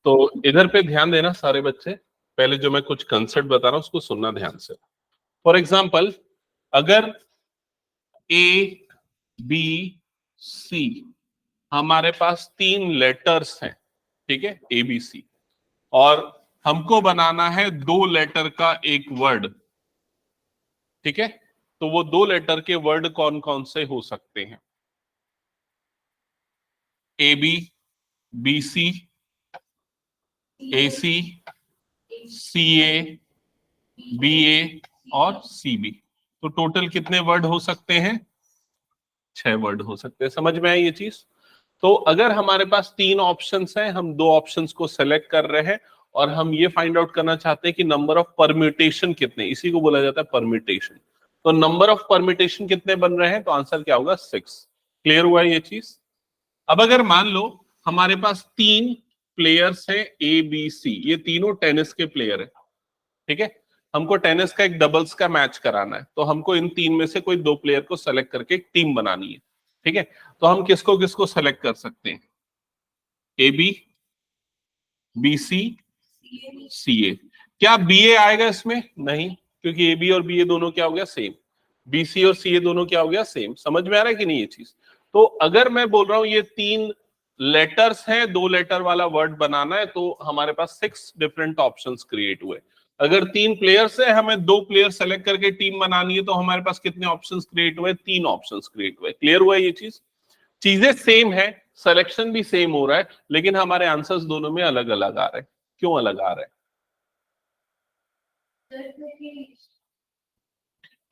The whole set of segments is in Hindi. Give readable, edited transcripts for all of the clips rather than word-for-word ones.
तो इधर पे ध्यान देना सारे बच्चे, पहले जो मैं कुछ कंसेप्ट बता रहा हूं उसको सुनना ध्यान से। फॉर एग्जाम्पल, अगर ए बी सी हमारे पास 3 लेटर्स हैं, ठीक है, ए बी सी, और हमको बनाना है 2 लेटर का एक वर्ड, ठीक है, तो वो 2 लेटर के वर्ड कौन कौन से हो सकते हैं? A B C, A C, C A, B ए और सी बी। तो टोटल कितने वर्ड हो सकते हैं? 6 वर्ड हो सकते हैं। समझ में आई ये चीज? तो अगर हमारे पास 3 ऑप्शंस हैं, हम 2 ऑप्शंस को सेलेक्ट कर रहे हैं और हम ये फाइंड आउट करना चाहते हैं कि नंबर ऑफ परम्यूटेशन कितने, इसी को बोला जाता है परम्यूटेशन। तो नंबर ऑफ परम्यूटेशन कितने बन रहे हैं? तो आंसर क्या होगा? 6। क्लियर हुआ ये चीज? अब अगर मान लो हमारे पास 3 प्लेयर्स हैं ए बी सी, ये तीनों टेनिस के प्लेयर है, ठीक है, हमको टेनिस का एक डबल्स का मैच कराना है, तो हमको इन 3 में से कोई 2 प्लेयर को सेलेक्ट करके एक टीम बनानी है, ठीक है। तो हम किसको किसको सेलेक्ट कर सकते हैं? ए बी सी, सी ए। क्या बी ए आएगा इसमें? नहीं, क्योंकि ए बी और बी ए दोनों क्या हो गया? सेम। बी सी और सी ए दोनों क्या हो गया? सेम। समझ में आ रहा है कि नहीं ये चीज? तो अगर मैं बोल रहा हूं ये 3 लेटर्स हैं, 2 लेटर वाला वर्ड बनाना है, तो हमारे पास 6 डिफरेंट ऑप्शंस क्रिएट हुए। अगर 3 प्लेयर्स है, हमें 2 प्लेयर सेलेक्ट करके टीम बनानी है, तो हमारे पास कितने ऑप्शंस क्रिएट हुए? 3 ऑप्शंस क्रिएट हुए। क्लियर हुआ ये चीज? चीजें सेम है, सिलेक्शन भी सेम हो रहा है, लेकिन हमारे आंसर्स दोनों में अलग अलग आ रहे हैं। क्यों अलग आ रहे हैं?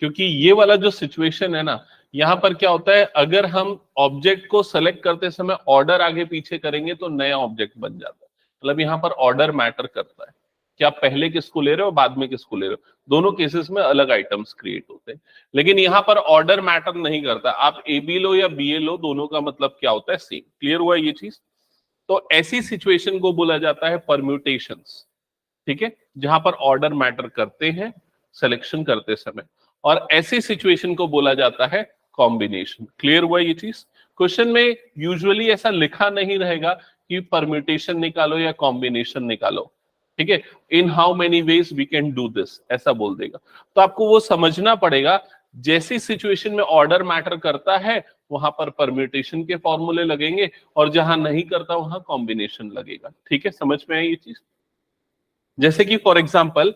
क्योंकि ये वाला जो सिचुएशन है ना, यहां पर क्या होता है, अगर हम ऑब्जेक्ट को सेलेक्ट करते समय ऑर्डर आगे पीछे करेंगे तो नया ऑब्जेक्ट बन जाता है। मतलब यहां पर ऑर्डर मैटर करता है कि आप पहले किसको ले रहे हो, बाद में किसको ले रहे हो। दोनों केसेस में अलग आइटम्स क्रिएट होते हैं, लेकिन यहां पर ऑर्डर मैटर नहीं करता। आप ए बी लो या बी ए लो, दोनों का मतलब क्या होता है? सेम। क्लियर हुआ ये चीज? तो ऐसी सिचुएशन को बोला जाता है परम्यूटेशंस, ठीक है, जहां पर ऑर्डर मैटर करते हैं सिलेक्शन करते समय, और ऐसी सिचुएशन को बोला जाता है कॉम्बिनेशन। क्लियर हुआ ये चीज? क्वेश्चन में यूजुअली ऐसा लिखा नहीं रहेगा कि परम्यूटेशन निकालो या कॉम्बिनेशन निकालो, ठीक है, in how many ways we can do this, ऐसा बोल देगा। तो आपको वो समझना पड़ेगा, जैसी सिचुएशन में ऑर्डर मैटर करता है वहां पर परम्यूटेशन के फॉर्मूले लगेंगे, और जहां नहीं करता वहां कॉम्बिनेशन लगेगा। ठीक है, समझ में आई ये चीज? जैसे कि फॉर एग्जाम्पल,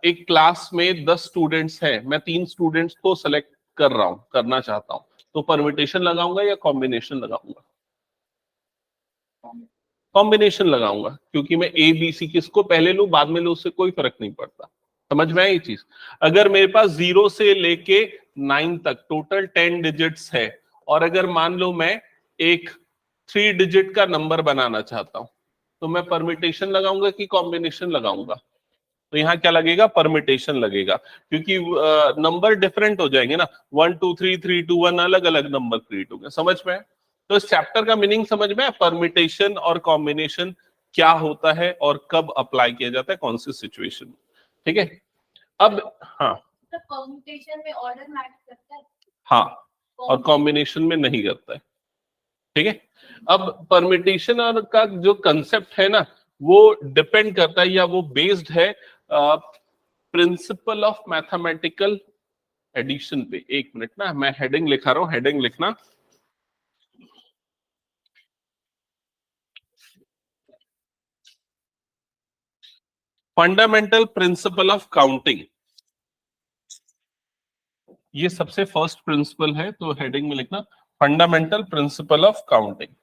एक क्लास में 10 स्टूडेंट्स हैं, मैं 3 स्टूडेंट्स को सेलेक्ट करना चाहता हूं, तो परम्यूटेशन लगाऊंगा या कॉम्बिनेशन लगाऊंगा? कॉम्बिनेशन लगाऊंगा, क्योंकि मैं ए बी सी किसको पहले लूं बाद में लूं उससे कोई फर्क नहीं पड़ता। समझ में आई ये चीज? अगर मेरे पास 0 से लेके 9 तक टोटल 10 डिजिट्स है, और अगर मान लो मैं एक 3 डिजिट का नंबर बनाना चाहता हूं, तो मैं परम्यूटेशन लगाऊंगा कि कॉम्बिनेशन लगाऊंगा? तो यहाँ क्या लगेगा? परम्यूटेशन लगेगा, क्योंकि नंबर डिफरेंट हो जाएंगे ना, 1 2 3 3 2 1 अलग अलग नंबर क्रिएट होंगे। समझ में? तो इस चैप्टर का मीनिंग समझ में? परम्यूटेशन और कॉम्बिनेशन क्या होता है और कब अप्लाई किया जाता है, कौन सी सिचुएशन में। ठीक है, अब हाँ, परम्यूटेशन में ऑर्डर मैटर करता है, हाँ, और कॉम्बिनेशन में नहीं करता है। ठीक है, अब परम्यूटेशन और का जो कंसेप्ट है ना, वो डिपेंड करता है या वो बेस्ड है प्रिंसिपल ऑफ मैथमेटिकल एडिशन पे। एक मिनट ना, मैं हेडिंग लिखा रहा हूं, हेडिंग लिखना। फंडामेंटल प्रिंसिपल ऑफ काउंटिंग, ये सबसे फर्स्ट प्रिंसिपल है, तो हेडिंग में लिखना fundamental principle of counting.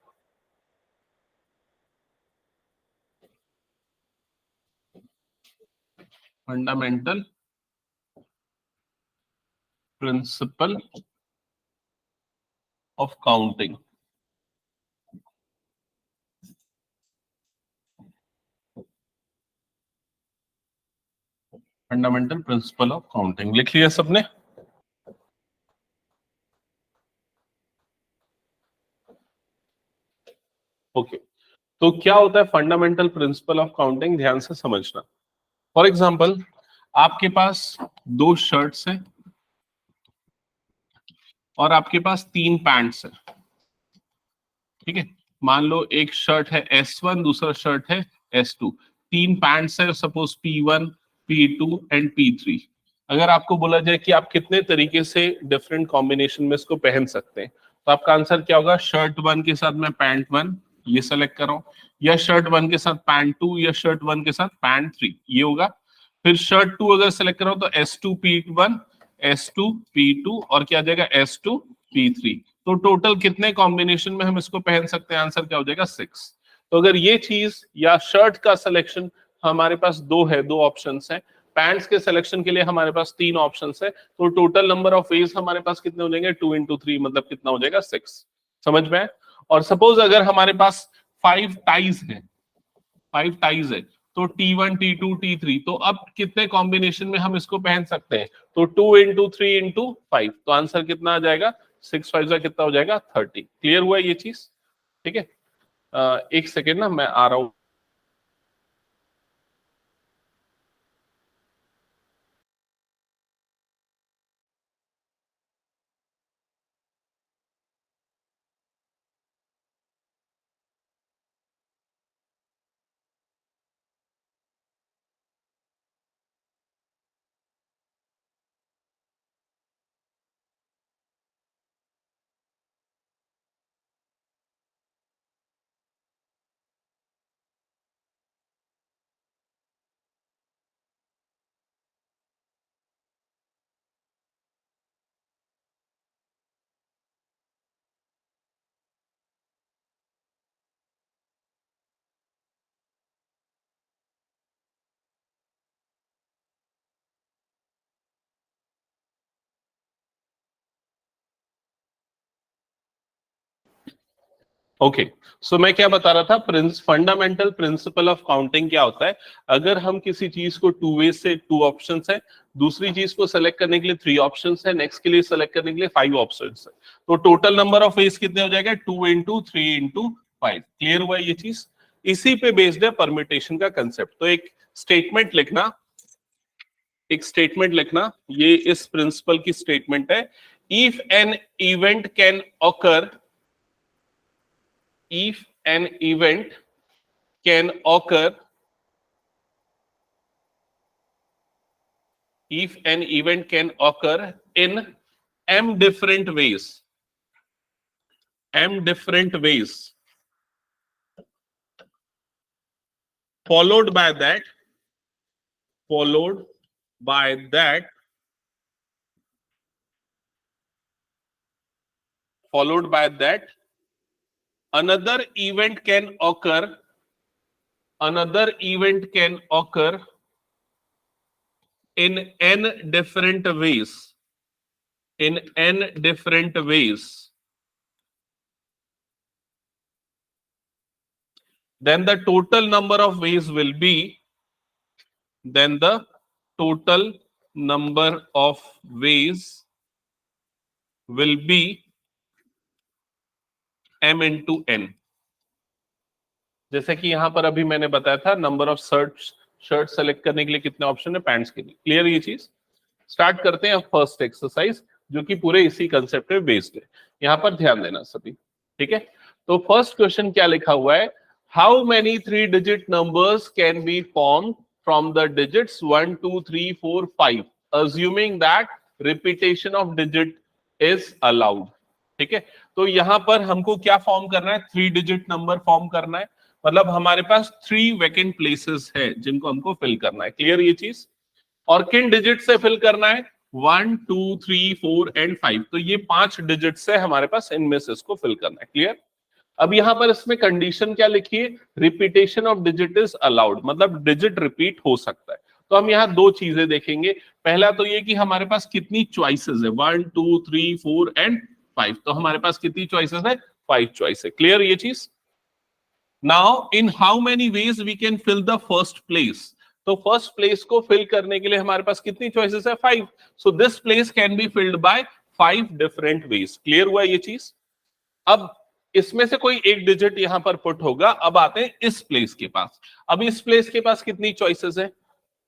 Fundamental principle of counting. Fundamental principle of counting लिख लिया सबने? ओके, तो क्या होता है फंडामेंटल प्रिंसिपल ऑफ काउंटिंग? ध्यान से समझना। फॉर एग्जाम्पल, आपके पास 2 शर्ट्स हैं और आपके पास 3 पैंट्स हैं, ठीक है। मान लो एक शर्ट है S1, दूसरा शर्ट है S2। 3 पैंट्स है suppose P1, P2 and P3। अगर आपको बोला जाए कि आप कितने तरीके से डिफरेंट कॉम्बिनेशन में इसको पहन सकते हैं, तो आपका आंसर क्या होगा? शर्ट 1 के साथ मैं पैंट 1 ये सेलेक्ट कर रहा हूं, या शर्ट 1 के साथ पैंट 2, या शर्ट 1 के साथ पैंट 3 ये होगा। फिर शर्ट 2 अगर सेलेक्ट कर रहा हूं तो S2 P1, S2 P2 और क्या आ जाएगा? S2 P3। तो टोटल कितने कॉम्बिनेशन में हम इसको पहन सकते हैं? आंसर क्या हो जाएगा? 6। तो अगर ये चीज या शर्ट का सिलेक्शन हमारे पास दो है, दो ऑप्शंस हैं, पैंट्स के सिलेक्शन के लिए हमारे पास 3 ऑप्शंस है, तो टोटल नंबर ऑफ वेज हमारे पास कितने हो जाएंगे? 2 into 3 मतलब कितना हो जाएगा? 6। समझ में? और सपोज अगर हमारे पास 5 टाइज है, 5 टाइज है, तो T1, T2, T3, तो अब कितने कॉम्बिनेशन में हम इसको पहन सकते हैं? तो 2 into 3 into 5, तो आंसर कितना आ जाएगा? 6 5 का कितना हो जाएगा? 30। क्लियर हुआ ये चीज? ठीक है, एक सेकेंड ना, मैं आ रहा हूं। ओके, सो मैं क्या बता रहा था, फंडामेंटल प्रिंसिपल ऑफ काउंटिंग क्या होता है? अगर हम किसी चीज को 2 वे से 2 ऑप्शंस है, दूसरी चीज को सेलेक्ट करने के लिए 3 ऑप्शंस है, नेक्स्ट के लिए सेलेक्ट करने के लिए 5 ऑप्शंस है, तो टोटल नंबर ऑफ वेज कितने हो जाएगा? 2 into 3 into 5। क्लियर हुआ ये चीज? इसी पे बेस्ड है परम्यूटेशन का कंसेप्ट। तो एक स्टेटमेंट लिखना, एक स्टेटमेंट लिखना, ये इस प्रिंसिपल की स्टेटमेंट है। If an event can occur, if an event can occur, if an event can occur in m different ways, m different ways, followed by that, followed by that, followed by that, another event can occur, another event can occur in n different ways, in n different ways, then the total number of ways will be, then the total number of ways will be m into n। जैसे कि यहां पर अभी मैंने बताया था, नंबर ऑफ शर्ट सेलेक्ट करने के लिए कितने ऑप्शन है पैंट्स के लिए। क्लियर ये चीज? स्टार्ट करते हैं फर्स्ट एक्सरसाइज, जो कि पूरे इसी कंसेप्ट पे बेस्ड है। यहां पर ध्यान देना सभी, ठीक है? तो फर्स्ट क्वेश्चन क्या लिखा हुआ है? How many 3 digit numbers can be form from the digits 1 2 3 4 5 assuming that repetition of digit is allowed. ठीक है, तो यहां पर हमको क्या फॉर्म करना है? 3 डिजिट नंबर फॉर्म करना है, मतलब हमारे पास 3 वैकेंट प्लेसेस है जिनको हमको फिल करना है। क्लियर ये चीज? और किन डिजिट से फिल करना है? 1 2 3 4 एंड 5। तो ये 5 डिजिट से हमारे पास इनमें से इसको फिल करना है। क्लियर? अब यहां पर इसमें कंडीशन क्या लिखी है? Repetition of digit is allowed, मतलब डिजिट रिपीट हो सकता है। तो हम यहाँ 2 चीजें देखेंगे। पहला तो ये कि हमारे पास कितनी चॉइसेस है, 1 2 3 4 एंड 5। तो हमारे पास कितनी चॉइसेस है? 5 चॉइस है। क्लियर ये चीज? Now in how many ways we can fill the first place? तो फर्स्ट प्लेस को फिल करने के लिए हमारे पास कितनी चॉइसेस है? 5। So this place can be filled by 5 different ways. Clear हुआ ये चीज? अब इसमें से कोई एक डिजिट यहां पर पुट होगा। अब आते हैं इस प्लेस के पास। अब इस प्लेस के पास कितनी चॉइसेस है?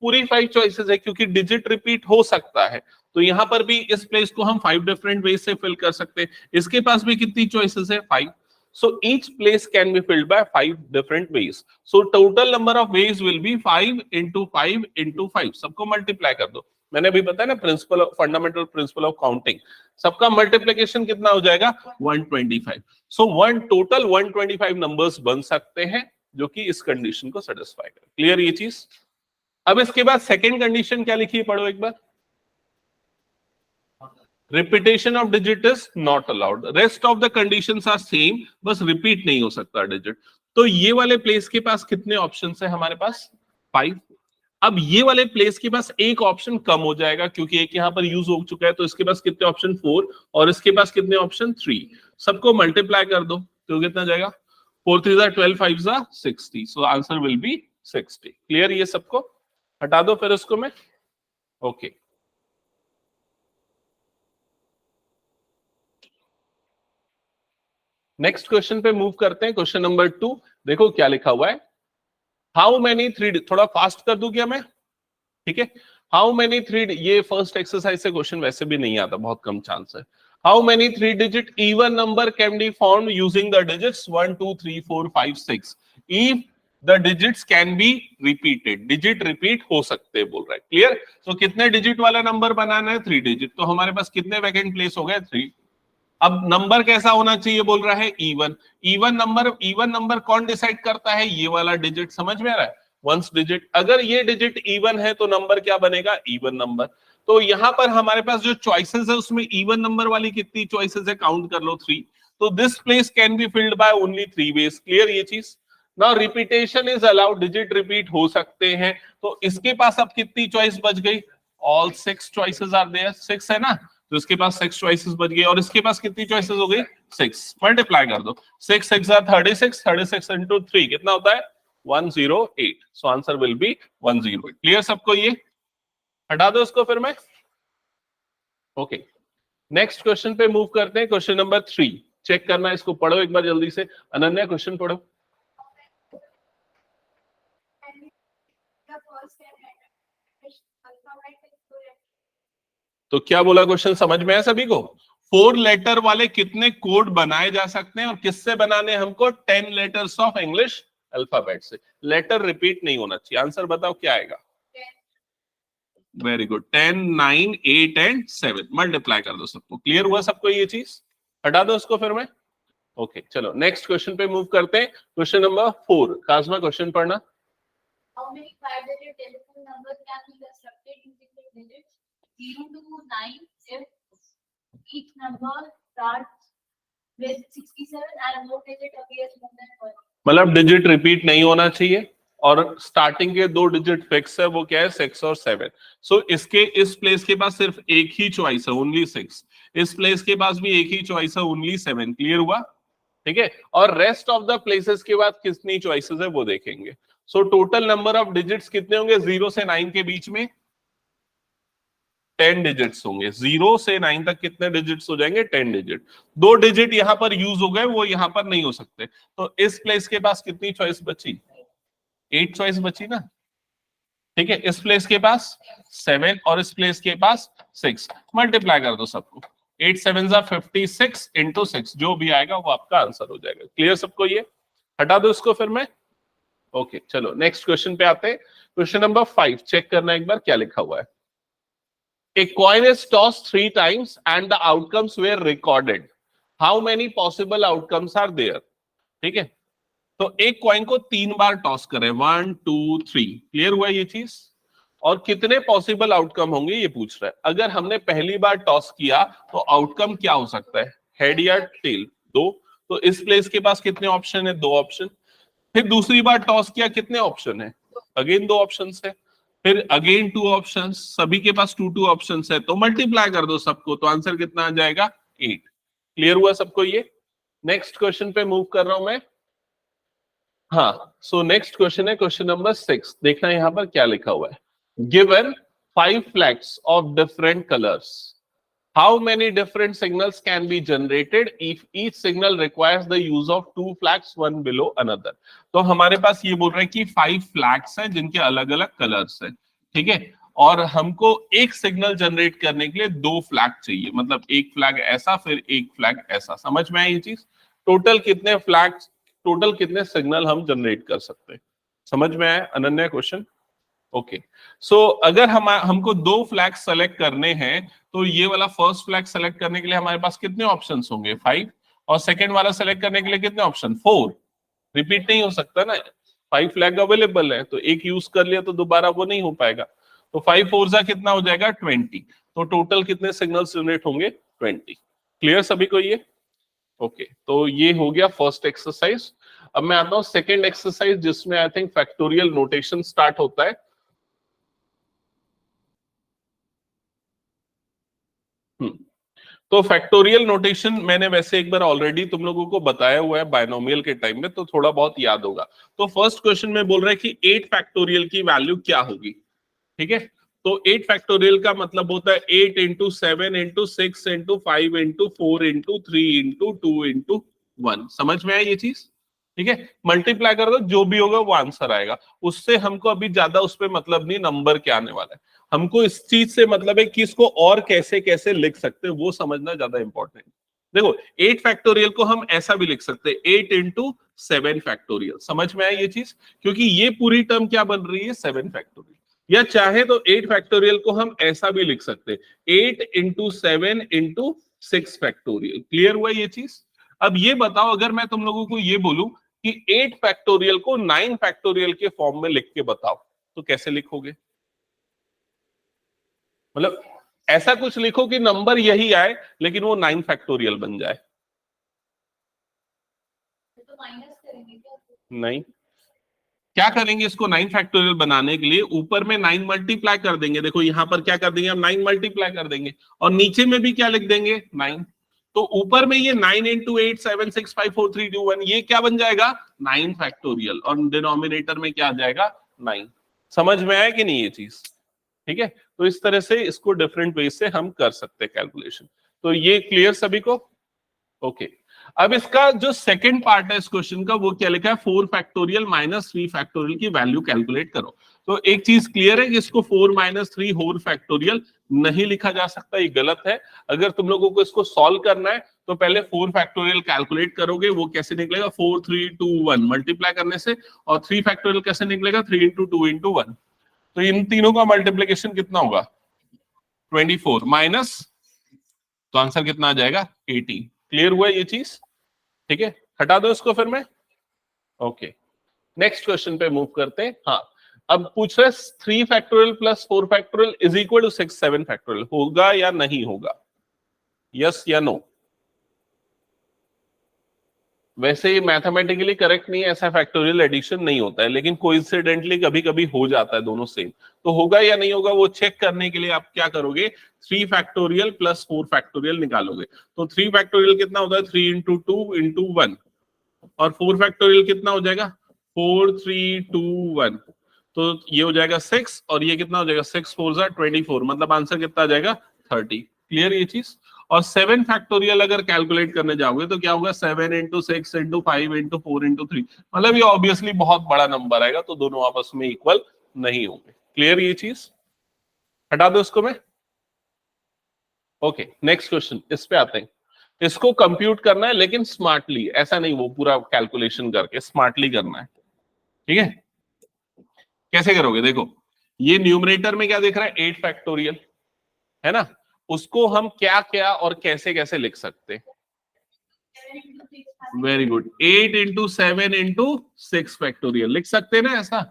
पूरी 5 चॉइसेस है, क्योंकि डिजिट रिपीट हो सकता है। तो यहां पर भी इस प्लेस को हम 5 डिफरेंट वेज से फिल कर सकते हैं। इसके पास भी कितनी चॉइसेस है? 5। So each place can be filled by 5 different ways. So total number of ways will be 5 into 5 into 5. सबको मल्टीप्लाई कर दो. मैंने अभी बताया ना principle of fundamental principle of counting. सबका मल्टीप्लिकेशन कितना हो जाएगा 125. सो वन टोटल 125 नंबर्स बन सकते हैं जो कि इस कंडीशन को सेटिस्फाई करे. क्लियर ये चीज. अब इसके बाद सेकेंड कंडीशन क्या लिखी है पढ़ो एक बार. Repetition of digit is not allowed. Rest of the conditions are same, बस रिपीट नहीं हो सकता डिजिट. तो ये वाले प्लेस के पास कितने ऑप्शंस है हमारे पास 5. अब ये वाले प्लेस के पास एक ऑप्शन कम हो जाएगा क्योंकि एक यहां पर यूज हो चुका है. तो इसके पास कितने ऑप्शन 4 और इसके पास कितने ऑप्शन 3. सबको मल्टीप्लाई कर दो तो कितना जाएगा 4 3 12 5 60. So answer will be 60. Clear ये सबको. हटा दो फिर इसको मैं. ओके नेक्स्ट क्वेश्चन पे मूव करते हैं. क्वेश्चन नंबर 2 देखो क्या लिखा हुआ है. हाउ मेनी 3, थोड़ा फास्ट कर दूं क्या मैं. ठीक है. हाउ मेनी 3, ये फर्स्ट एक्सरसाइज से क्वेश्चन वैसे भी नहीं आता, बहुत कम चांस है. How many 3 digit even number can be found using the digits 1 2 3 4 5 6 if the digits can be repeated. Digit repeat हो सकते हैं बोल रहा है. क्लियर. तो कितने डिजिट वाला नंबर बनाना है 3 डिजिट. तो हमारे पास कितने वैकेंट प्लेस हो गए 3. अब नंबर कैसा होना चाहिए बोल रहा है इवन. इवन नंबर कौन डिसाइड करता है. ये वाला डिजिट. समझ में आ रहा है. Ones digit. अगर ये डिजिट इवन है तो नंबर क्या बनेगा इवन नंबर. तो यहां पर हमारे पास जो चॉइसेस है उसमें इवन नंबर वाली कितनी चॉइसेस है काउंट कर लो 3. तो this place can be filled by only 3 ways. Clear ये चीज. Now repetition is allowed. Digit repeat हो सकते हैं. तो इसके पास अब कितनी चॉइस बच गई. All 6 choices are there. 6 है ना. तो इसके पास 6 चॉइसेस बच गई. और इसके पास कितनी चॉइसेस हो गई 6. मल्टीप्लाई कर दो. 6 6 36. 36 into 3 कितना होता है 108. So answer will be 108. Clear सबको. ये हटा दो इसको फिर मैं. ओके नेक्स्ट क्वेश्चन पे मूव करते हैं. क्वेश्चन नंबर 3 चेक करना. इसको पढ़ो एक बार जल्दी से. अनन्या क्वेश्चन पढ़ो. तो क्या बोला क्वेश्चन समझ में है सभी को. 4 लेटर वाले कितने कोड बनाए जा सकते हैं और किससे बनाने हमको 10 लेटर्स ऑफ इंग्लिश अल्फाबेट से. लेटर रिपीट नहीं होना चाहिए. आंसर बताओ क्या आएगा. Very good. 10 9 8 एंड 7. मल्टीप्लाई कर दो सबको. क्लियर हुआ सबको ये चीज. हटा दो इसको फिर मैं. ओके चलो नेक्स्ट क्वेश्चन पे मूव करते हैं. Question number 4. काजमा क्वेश्चन पढ़ना. How many 5-digit telephone numbers can be constructed using the digits 0 to 9 if each number starts with 67 and no digit appears more than 1? मतलब डिजिट रिपीट नहीं होना चाहिए और स्टार्टिंग के 2 डिजिट फिक्स है. वो क्या है 6 और 7. सो इसके इस प्लेस के पास सिर्फ एक ही चॉइस है ओनली 6. इस प्लेस के पास भी एक ही चॉइस है ओनली 7. क्लियर हुआ. ठीक है. और रेस्ट ऑफ द प्लेसेस के बाद कितनी चॉइसेस है वो देखेंगे. So total number of digits कितने होंगे 0 से 9 के बीच में 10 डिजिट्स होंगे. 0 से 9 तक कितने डिजिट्स हो जाएंगे 10 डिजिट. 2 डिजिट यहां पर यूज हो गए वो यहां पर नहीं हो सकते. तो इस प्लेस के पास कितनी चॉइस बची 8 चॉइस बची ना. ठीक है. इस प्लेस के पास 7 और इस प्लेस के पास 6. मल्टीप्लाई कर दो सबको. 8 7 56 into 6 जो भी आएगा वो आपका आंसर हो जाएगा. क्लियर सबको. ये हटा दो इसको फिर मैं. ओके चलो नेक्स्ट क्वेश्चन पे आते हैं. क्वेश्चन नंबर 5 चेक करना एक बार क्या लिखा हुआ है. A coin is tossed 3 times and the outcomes were recorded. How many possible outcomes are there? ठीक है. तो एक कॉइन को 3 बार टॉस करें 1 2 3. क्लियर हुआ ये चीज. और कितने पॉसिबल आउटकम होंगे ये पूछ रहा है. अगर हमने पहली बार टॉस किया तो आउटकम क्या हो सकता है हेड या टेल 2. तो इस प्लेस के पास कितने ऑप्शन है 2 ऑप्शन. फिर दूसरी बार टॉस किया कितने ऑप्शन है अगेन 2 ऑप्शन है. फिर अगेन 2 ऑप्शंस. सभी के पास 2 ऑप्शंस है. तो मल्टीप्लाई कर दो सबको तो आंसर कितना आ जाएगा 8. क्लियर हुआ सबको. ये नेक्स्ट क्वेश्चन पे मूव कर रहा हूं मैं. हाँ सो नेक्स्ट क्वेश्चन है क्वेश्चन नंबर 6. देखना यहां पर क्या लिखा हुआ है. Given 5 flags of different colors. How many different signals can be generated if each signal requires the use of 2 flags one below another? तो हमारे पास ये बोल रहे हैं कि 5 flags हैं जिनके अलग अलग कलर्स हैं. ठीक है. और हमको एक सिग्नल जनरेट करने के लिए 2 फ्लैग चाहिए. मतलब एक फ्लैग ऐसा फिर एक फ्लैग ऐसा. समझ में आई ये चीज. टोटल कितने फ्लैग्स, टोटल कितने सिग्नल हम जनरेट कर सकते हैं। समझ में आया अनन्या क्वेश्चन? ओके, सो अगर हमको 2 फ्लैग सेलेक्ट करने हैं तो ये वाला फर्स्ट फ्लैग सेलेक्ट करने के लिए हमारे पास कितने ऑप्शंस होंगे? 5। और सेकंड वाला सेलेक्ट करने के लिए कितने ऑप्शन? 4। रिपीट नहीं हो सकता ना, 5 फ्लैग अवेलेबल है तो एक यूज कर लिया तो दोबारा वो नहीं हो पाएगा। तो 5 4 जा कितना हो जाएगा? 20। तो टोटल कितने सिग्नल्स जनरेट होंगे? 20। क्लियर सभी को ये? ओके, तो ये हो गया फर्स्ट एक्सरसाइज। अब मैं आता हूं सेकंड एक्सरसाइज जिसमें I think factorial notation start होता है। तो फैक्टोरियल नोटेशन मैंने वैसे एक बार ऑलरेडी तुम लोगों को बताया हुआ है बायनोमियल के टाइम में, तो थोड़ा बहुत याद होगा। तो फर्स्ट क्वेश्चन में बोल रहा है कि 8 फैक्टोरियल की वैल्यू क्या होगी, ठीक है। तो 8 फैक्टोरियल का मतलब होता है 8 into 7 into 6 into 5 into 4 into 3 into 2 into 1। समझ में आया ये चीज? ठीक है, मल्टीप्लाई कर दो, जो भी होगा वो आंसर आएगा। उससे हमको अभी ज्यादा उस पर मतलब नहीं नंबर क्या आने वाला है, हमको इस चीज से मतलब है कि इसको और कैसे कैसे लिख सकते हैं वो समझना ज्यादा इंपॉर्टेंट। देखो 8 फैक्टोरियल को हम ऐसा भी लिख सकते हैं 8 इंटू 7 फैक्टोरियल। समझ में आया ये चीज? क्योंकि ये पूरी टर्म क्या बन रही है? 7 फैक्टोरियल। या चाहे तो 8 फैक्टोरियल को हम ऐसा भी लिख सकते हैं 8 इंटू 7 इंटू 6 फैक्टोरियल। क्लियर हुआ ये चीज? अब ये बताओ, अगर मैं तुम लोगों को ये बोलूं कि 8 फैक्टोरियल को 9 फैक्टोरियल के फॉर्म में लिख के बताओ, तो कैसे लिखोगे? मतलब ऐसा कुछ लिखो कि नंबर यही आए लेकिन वो 9 फैक्टोरियल बन जाए। तो माइनस करेंगे क्या? नहीं, क्या करेंगे इसको 9 फैक्टोरियल बनाने के लिए? ऊपर में 9 मल्टीप्लाई कर देंगे। देखो यहां पर क्या कर देंगे हम? 9 मल्टीप्लाई कर देंगे और नीचे में भी क्या लिख देंगे? 9। तो ऊपर में ये 9 इंटू 8 7 6 5 4 3 2 1 ये क्या बन जाएगा? 9 फैक्टोरियल। और डिनोमिनेटर में क्या आ जाएगा? 9। समझ में आया कि नहीं ये चीज? ठीक है, तो इस तरह से इसको डिफरेंट वे से हम कर सकते हैं कैलकुलेशन। तो ये क्लियर सभी को? ओके, अब इसका जो सेकंड पार्ट है इस क्वेश्चन का, वो क्या लिखा है? 4 फैक्टोरियल माइनस 3 फैक्टोरियल की वैल्यू कैलकुलेट करो। तो एक चीज क्लियर है कि इसको 4 माइनस 3 होल फैक्टोरियल नहीं लिखा जा सकता, ये गलत है। अगर तुम लोगों को इसको सॉल्व करना है तो पहले 4 फैक्टोरियल कैलकुलेट करोगे, वो कैसे निकलेगा? 4 3 2 1 मल्टीप्लाई करने से। और 3 फैक्टोरियल कैसे निकलेगा? 3 इंटू 2 इंटू 1। तो इन तीनों का मल्टीप्लीकेशन कितना होगा? 24 माइनस, तो आंसर कितना आ जाएगा? 18। क्लियर हुआ ये चीज? ठीक है, हटा दो इसको फिर मैं। ओके, नेक्स्ट क्वेश्चन पे मूव करते हैं। हाँ, अब पूछ रहे 3 factorial plus 4 factorial is equal to 6 7 factorial, होगा या नहीं होगा? यस या नो? वैसे ये मैथमेटिकली करेक्ट नहीं है, ऐसा फैक्टोरियल एडिशन नहीं होता है, लेकिन कोइंसिडेंटली कभी कभी हो जाता है दोनों सेम। तो होगा या नहीं होगा वो चेक करने के लिए आप क्या करोगे? 3 फैक्टोरियल प्लस 4 फैक्टोरियल निकालोगे। तो 3 फैक्टोरियल कितना होता है? 3 इंटू 2 इंटू 1। और 4 फैक्टोरियल कितना हो जाएगा? 4 3 2 1। तो ये हो जाएगा 6 और ये कितना हो जाएगा? 6 4 24। मतलब आंसर कितना आ जाएगा? 30। क्लियर ये चीज? और 7 फैक्टोरियल अगर कैलकुलेट करने जाओगे तो क्या होगा? 7 इंटू 6 इंटू 5 इंटू 4 इंटू 3। मतलब ये ऑब्वियसली बहुत बड़ा नंबर आएगा, तो दोनों आपस में इक्वल नहीं होंगे। क्लियर ये चीज? हटा दो इसको मैं। ओके, नेक्स्ट क्वेश्चन, इस पे आते हैं। इसको कंप्यूट करना है लेकिन स्मार्टली, ऐसा नहीं वो पूरा कैलकुलेशन करके, स्मार्टली करना है। ठीक है, कैसे करोगे? देखो ये न्यूमरेटर में क्या दिख रहा है? 8 फैक्टोरियल है ना, उसको हम क्या क्या और कैसे कैसे लिख सकते हैं? Very good, 8 into 7 into 6 factorial लिख सकते हैं ना ऐसा,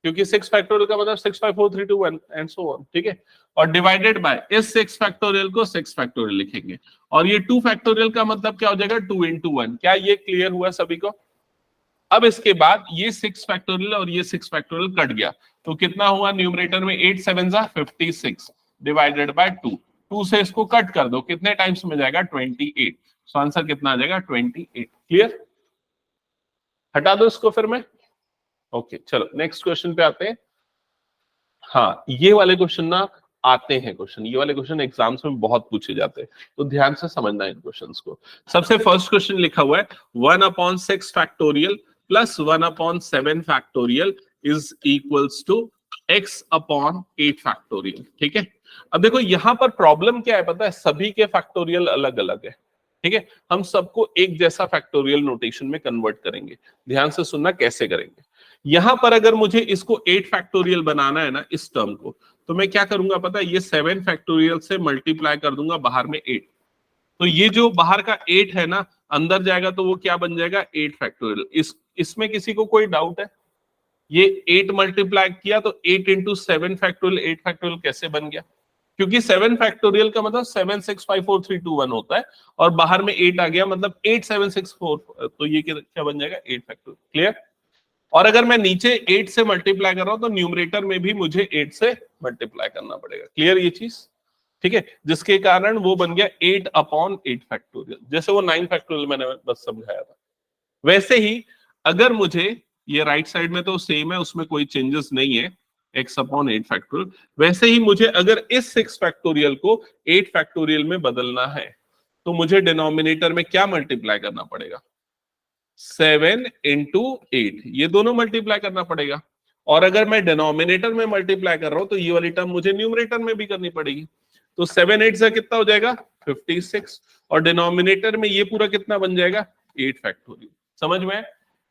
क्योंकि 6 फैक्टोरियल का मतलब 6 5 4 3 2 1 एंड सो ऑन। ठीक है, और डिवाइडेड बाय इस 6 फैक्टोरियल को 6 फैक्टोरियल लिखेंगे। और ये 2 फैक्टोरियल का मतलब क्या हो जाएगा? 2 इंटू 1। क्या ये क्लियर हुआ सभी को? अब इसके बाद ये 6 फैक्टोरियल और ये 6 फैक्टोरियल कट गया, तो कितना हुआ न्यूमरेटर में? 8 7 56 डिवाइडेड बाय 2। 2 से इसको कट कर दो, कितने टाइम्स में जाएगा? 28। सो आंसर कितना आ जाएगा? 28। क्लियर? हटा दो इसको फिर मैं। ओके, चलो नेक्स्ट क्वेश्चन पे आते हैं। हाँ, ये वाले क्वेश्चन ना आते हैं क्वेश्चन, ये वाले क्वेश्चन एग्जाम्स में बहुत पूछे जाते हैं, तो ध्यान से समझना इन क्वेश्चंस को। सबसे फर्स्ट क्वेश्चन लिखा हुआ है 1/6 factorial plus 1/7 factorial is equals to x/8 factorial. ठीक है, अब देखो यहां पर प्रॉब्लम क्या है पता है? सभी के फैक्टोरियल अलग अलग है। ठीक है, हम सबको एक जैसा फैक्टोरियल नोटेशन में कन्वर्ट करेंगे। ध्यान से सुनना कैसे करेंगे। यहां पर अगर मुझे इसको 8 फैक्टोरियल बनाना है ना, इस टर्म को, तो मैं क्या करूंगा पता है, ये 7 फैक्टोरियल से मल्टीप्लाई कर दूंगा बाहर में 8। तो ये जो बाहर का 8 है ना, अंदर जाएगा तो वो क्या बन जाएगा, 8 फैक्टोरियल। इसमें किसी को कोई डाउट है? ये 8 मल्टीप्लाई किया तो 8 इंटू 7 फैक्टोरियल, 8 फैक्टोरियल कैसे बन गया? क्योंकि 7 फैक्टोरियल का मतलब 7 6 5 4 3 2 1 होता है, और बाहर में 8 आ गया, मतलब 8 7 6 4, तो ये क्या बन जाएगा, 8 फैक्टोरियल। क्लियर? और अगर मैं नीचे 8 से मल्टीप्लाई कर रहा हूं तो न्यूमरेटर में भी मुझे 8 से मल्टीप्लाई करना पड़ेगा। क्लियर ये चीज? ठीक है, जिसके कारण वो बन गया 8 अपॉन 8 फैक्टोरियल, जैसे वो 9 फैक्टोरियल मैंने बस समझाया था। वैसे ही अगर मुझे ये राइट साइड में तो सेम है, उसमें कोई चेंजेस नहीं है, x अपॉन 8 फैक्टोरियल। वैसे ही मुझे अगर इस 6 फैक्टोरियल को 8 फैक्टोरियल में बदलना है तो मुझे डिनोमिनेटर में क्या मल्टीप्लाई करना पड़ेगा, 7 इंटू 8, ये दोनों मल्टीप्लाई करना पड़ेगा। और अगर मैं डिनोमिनेटर में मल्टीप्लाई कर रहा हूं तो ये वाली टर्म मुझे न्यूमरेटर में भी करनी पड़ेगी। तो 7 8 से कितना हो जाएगा, 56, और डिनोमिनेटर में ये पूरा कितना बन जाएगा, 8 फैक्टोरियल। समझ में?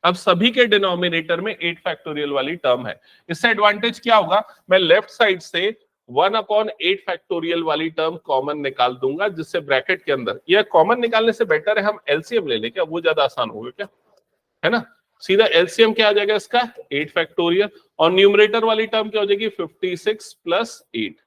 अब सभी के डिनोमिनेटर में 8 फैक्टोरियल वाली टर्म है। इससे एडवांटेज क्या होगा, मैं लेफ्ट साइड से 1 अपॉन 8 फैक्टोरियल वाली टर्म कॉमन निकाल दूंगा, जिससे ब्रैकेट के अंदर, या कॉमन निकालने से बेटर है हम एलसीएम ले लें क्या, वो ज्यादा आसान होगा क्या, है ना? सीधा एलसीएम क्या आ जाएगा इसका, 8 फैक्टोरियल, और न्यूमरेटर वाली टर्म क्या हो जाएगी, 56 प्लस 8,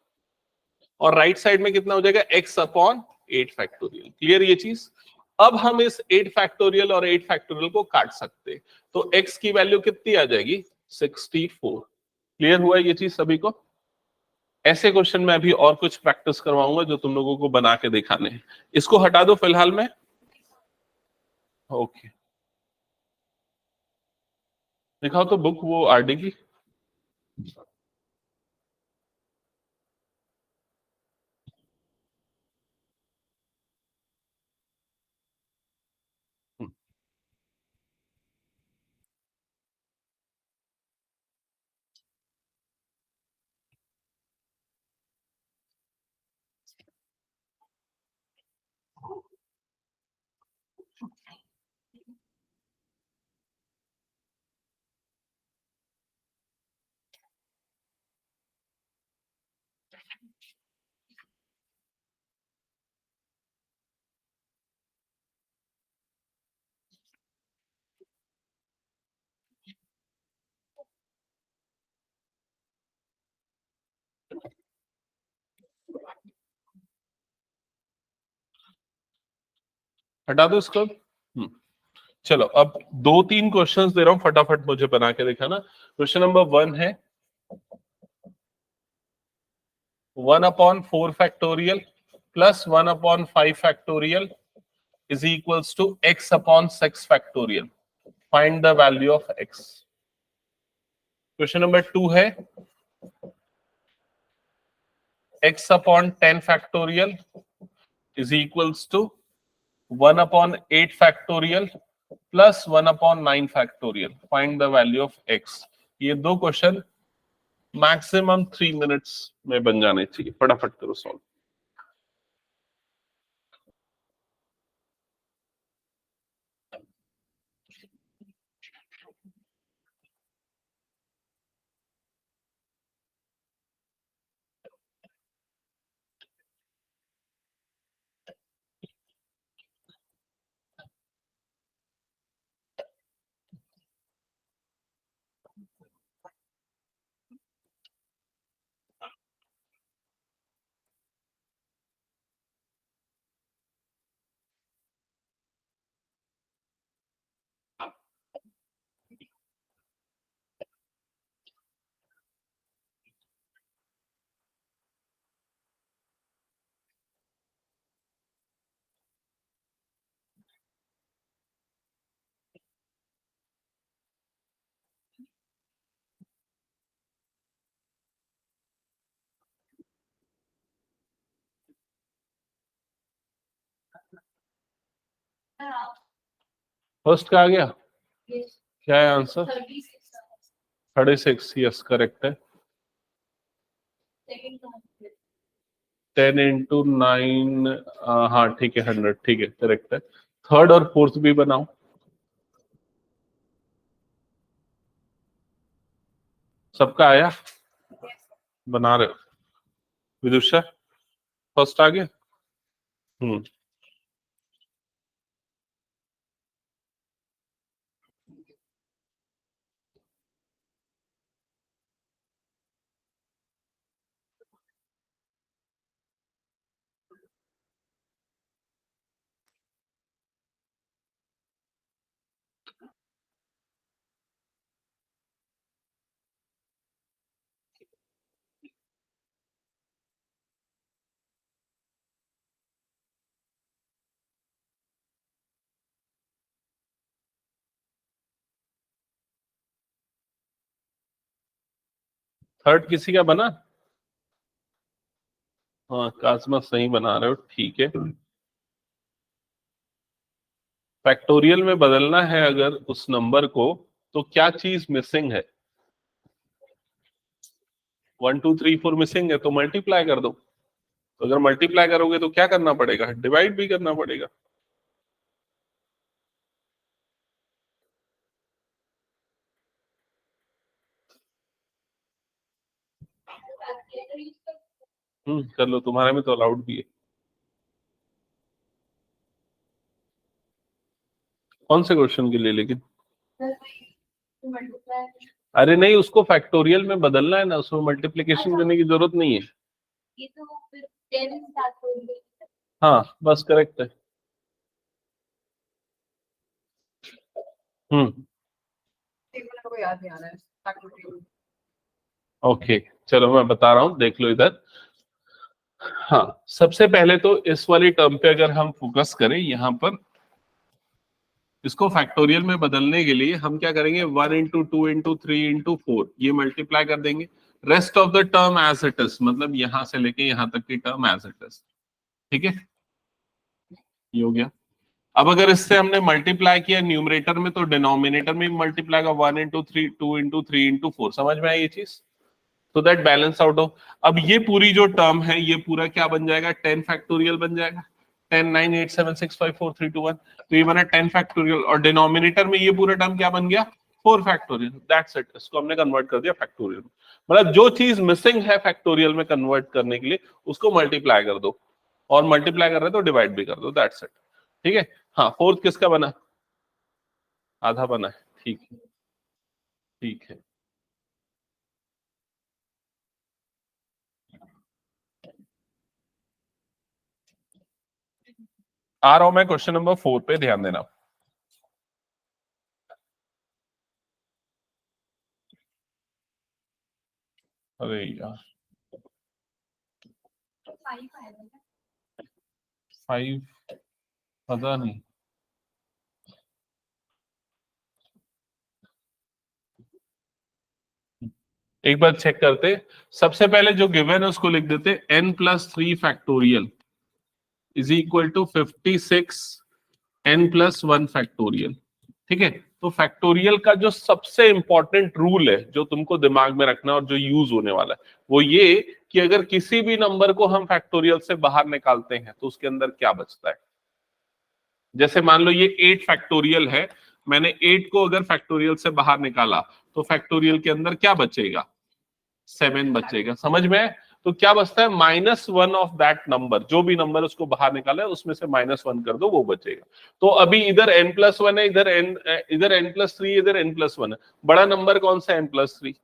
और राइट साइड में कितना हो जाएगा, x अपॉन 8 फैक्टोरियल। क्लियर ये चीज? अब हम इस 8 फैक्टोरियल और 8 फैक्टोरियल को काट सकते हैं, तो x की वैल्यू कितनी आ जाएगी, 64। क्लियर हुआ ये चीज सभी को? ऐसे क्वेश्चन में अभी और कुछ प्रैक्टिस करवाऊंगा जो तुम लोगों को बना के दिखाने हैं। इसको हटा दो फिलहाल में। ओके, दिखाओ तो बुक वो आरडी की। हटा दो इसको। चलो अब 2 3 क्वेश्चंस दे रहा हूं, फटाफट मुझे बना के दिखाना। क्वेश्चन नंबर 1 है 1 upon 4 factorial plus 1 upon 5 factorial is equals to x upon 6 factorial. Find the value of x. Question number 2 है x upon 10 factorial is equals to 1 upon 8 factorial plus 1 upon 9 factorial. Find the value of x. ये दो क्वेश्चन मैक्सिमम 3 मिनट्स में बन जाने चाहिए, फटाफट करो सॉल्व। फर्स्ट का आ गया, क्या है आंसर, 36। यस करेक्ट है। 10 इंटू 9, हाँ ठीक है 100, ठीक है करेक्ट है। थर्ड और फोर्थ भी बनाओ। सबका आया? बना रहे हो? विदुषा फर्स्ट आ गया? हम्म। थर्ड किसी का बना? हाँ काजमा सही बना रहे हो, ठीक है। फैक्टोरियल में बदलना है अगर उस नंबर को, तो क्या चीज मिसिंग है? 1 2 3 4 मिसिंग है तो मल्टीप्लाई कर दो। तो अगर मल्टीप्लाई करोगे तो क्या करना पड़ेगा? डिवाइड भी करना पड़ेगा। कर लो, तुम्हारे में तो अलाउड भी है। कौन से क्वेश्चन के लिए लेकिन? अरे नहीं, उसको फैक्टोरियल में बदलना है ना, उसमें मल्टीप्लिकेशन करने की जरूरत नहीं है। ये तो फिर 10 स्टार्ट होंगे। हाँ बस करेक्ट है। हम्म। को याद नहीं आ रहा है। ओके चलो मैं बता रहा हूँ, देख लो इधर। हाँ सबसे पहले तो इस वाली टर्म पे अगर हम फोकस करें यहाँ पर, इसको फैक्टोरियल में बदलने के लिए हम क्या करेंगे? 1 इंटू 2 इंटू 3 इंटू 4 ये मल्टीप्लाई कर देंगे। Rest of the term as it is, मतलब यहां से लेके यहां तक की टर्म एज इट इज। ठीक है, ये हो गया। अब अगर इससे हमने मल्टीप्लाई किया न्यूमरेटर में, तो डिनोमिनेटर में भी मल्टीप्लाई का 1 इंटू 3 2 इंटू 3 इंटू 4। समझ में आई ये चीज? तो दैट बैलेंस आउट हो। अब ये पूरी जो टर्म है ये पूरा क्या बन जाएगा? 10 फैक्टोरियल बन जाएगा। 10 9 8 7 6 5 4 3 2 1, तो ये बना 10 फैक्टोरियल। और डिनोमिनेटर में ये पूरा टर्म क्या बन गया? 4 फैक्टोरियल। दैट्स इट, इसको हमने कन्वर्ट कर दिया फैक्टोरियल में। मतलब जो चीज मिसिंग है फैक्टोरियल में कन्वर्ट करने के लिए, उसको मल्टीप्लाई कर दो, और मल्टीप्लाई कर रहे हो तो डिवाइड भी कर दो। That's it. ठीक है। हाँ फोर्थ किसका बना? आधा बना है, ठीक है ठीक है। आ रहा हूं मैं क्वेश्चन नंबर 4 पे, ध्यान देना। अरे यार 5 पता नहीं। एक बार चेक करते। सबसे पहले जो गिवन है उसको लिख देते, n+3 factorial is equal to 56 n+1 factorial. ठीक है। तो फैक्टोरियल का जो सबसे इंपॉर्टेंट रूल है जो तुमको दिमाग में रखना और जो यूज होने वाला है, वो ये कि अगर किसी भी नंबर को हम फैक्टोरियल से बाहर निकालते हैं तो उसके अंदर क्या बचता है। जैसे मान लो ये 8 फैक्टोरियल है, मैंने 8 को अगर फैक्टोरियल से बाहर निकाला तो फैक्टोरियल के अंदर क्या बचेगा? 7 बचेगा। समझ में? तो क्या बचता है? -1 ऑफ दैट नंबर, जो भी नंबर उसको बाहर निकाला है उसमें से -1 कर दो, वो बचेगा। तो अभी इधर n+1 है, इधर n+3, इधर n+1 है। बड़ा नंबर कौन सा? n+3।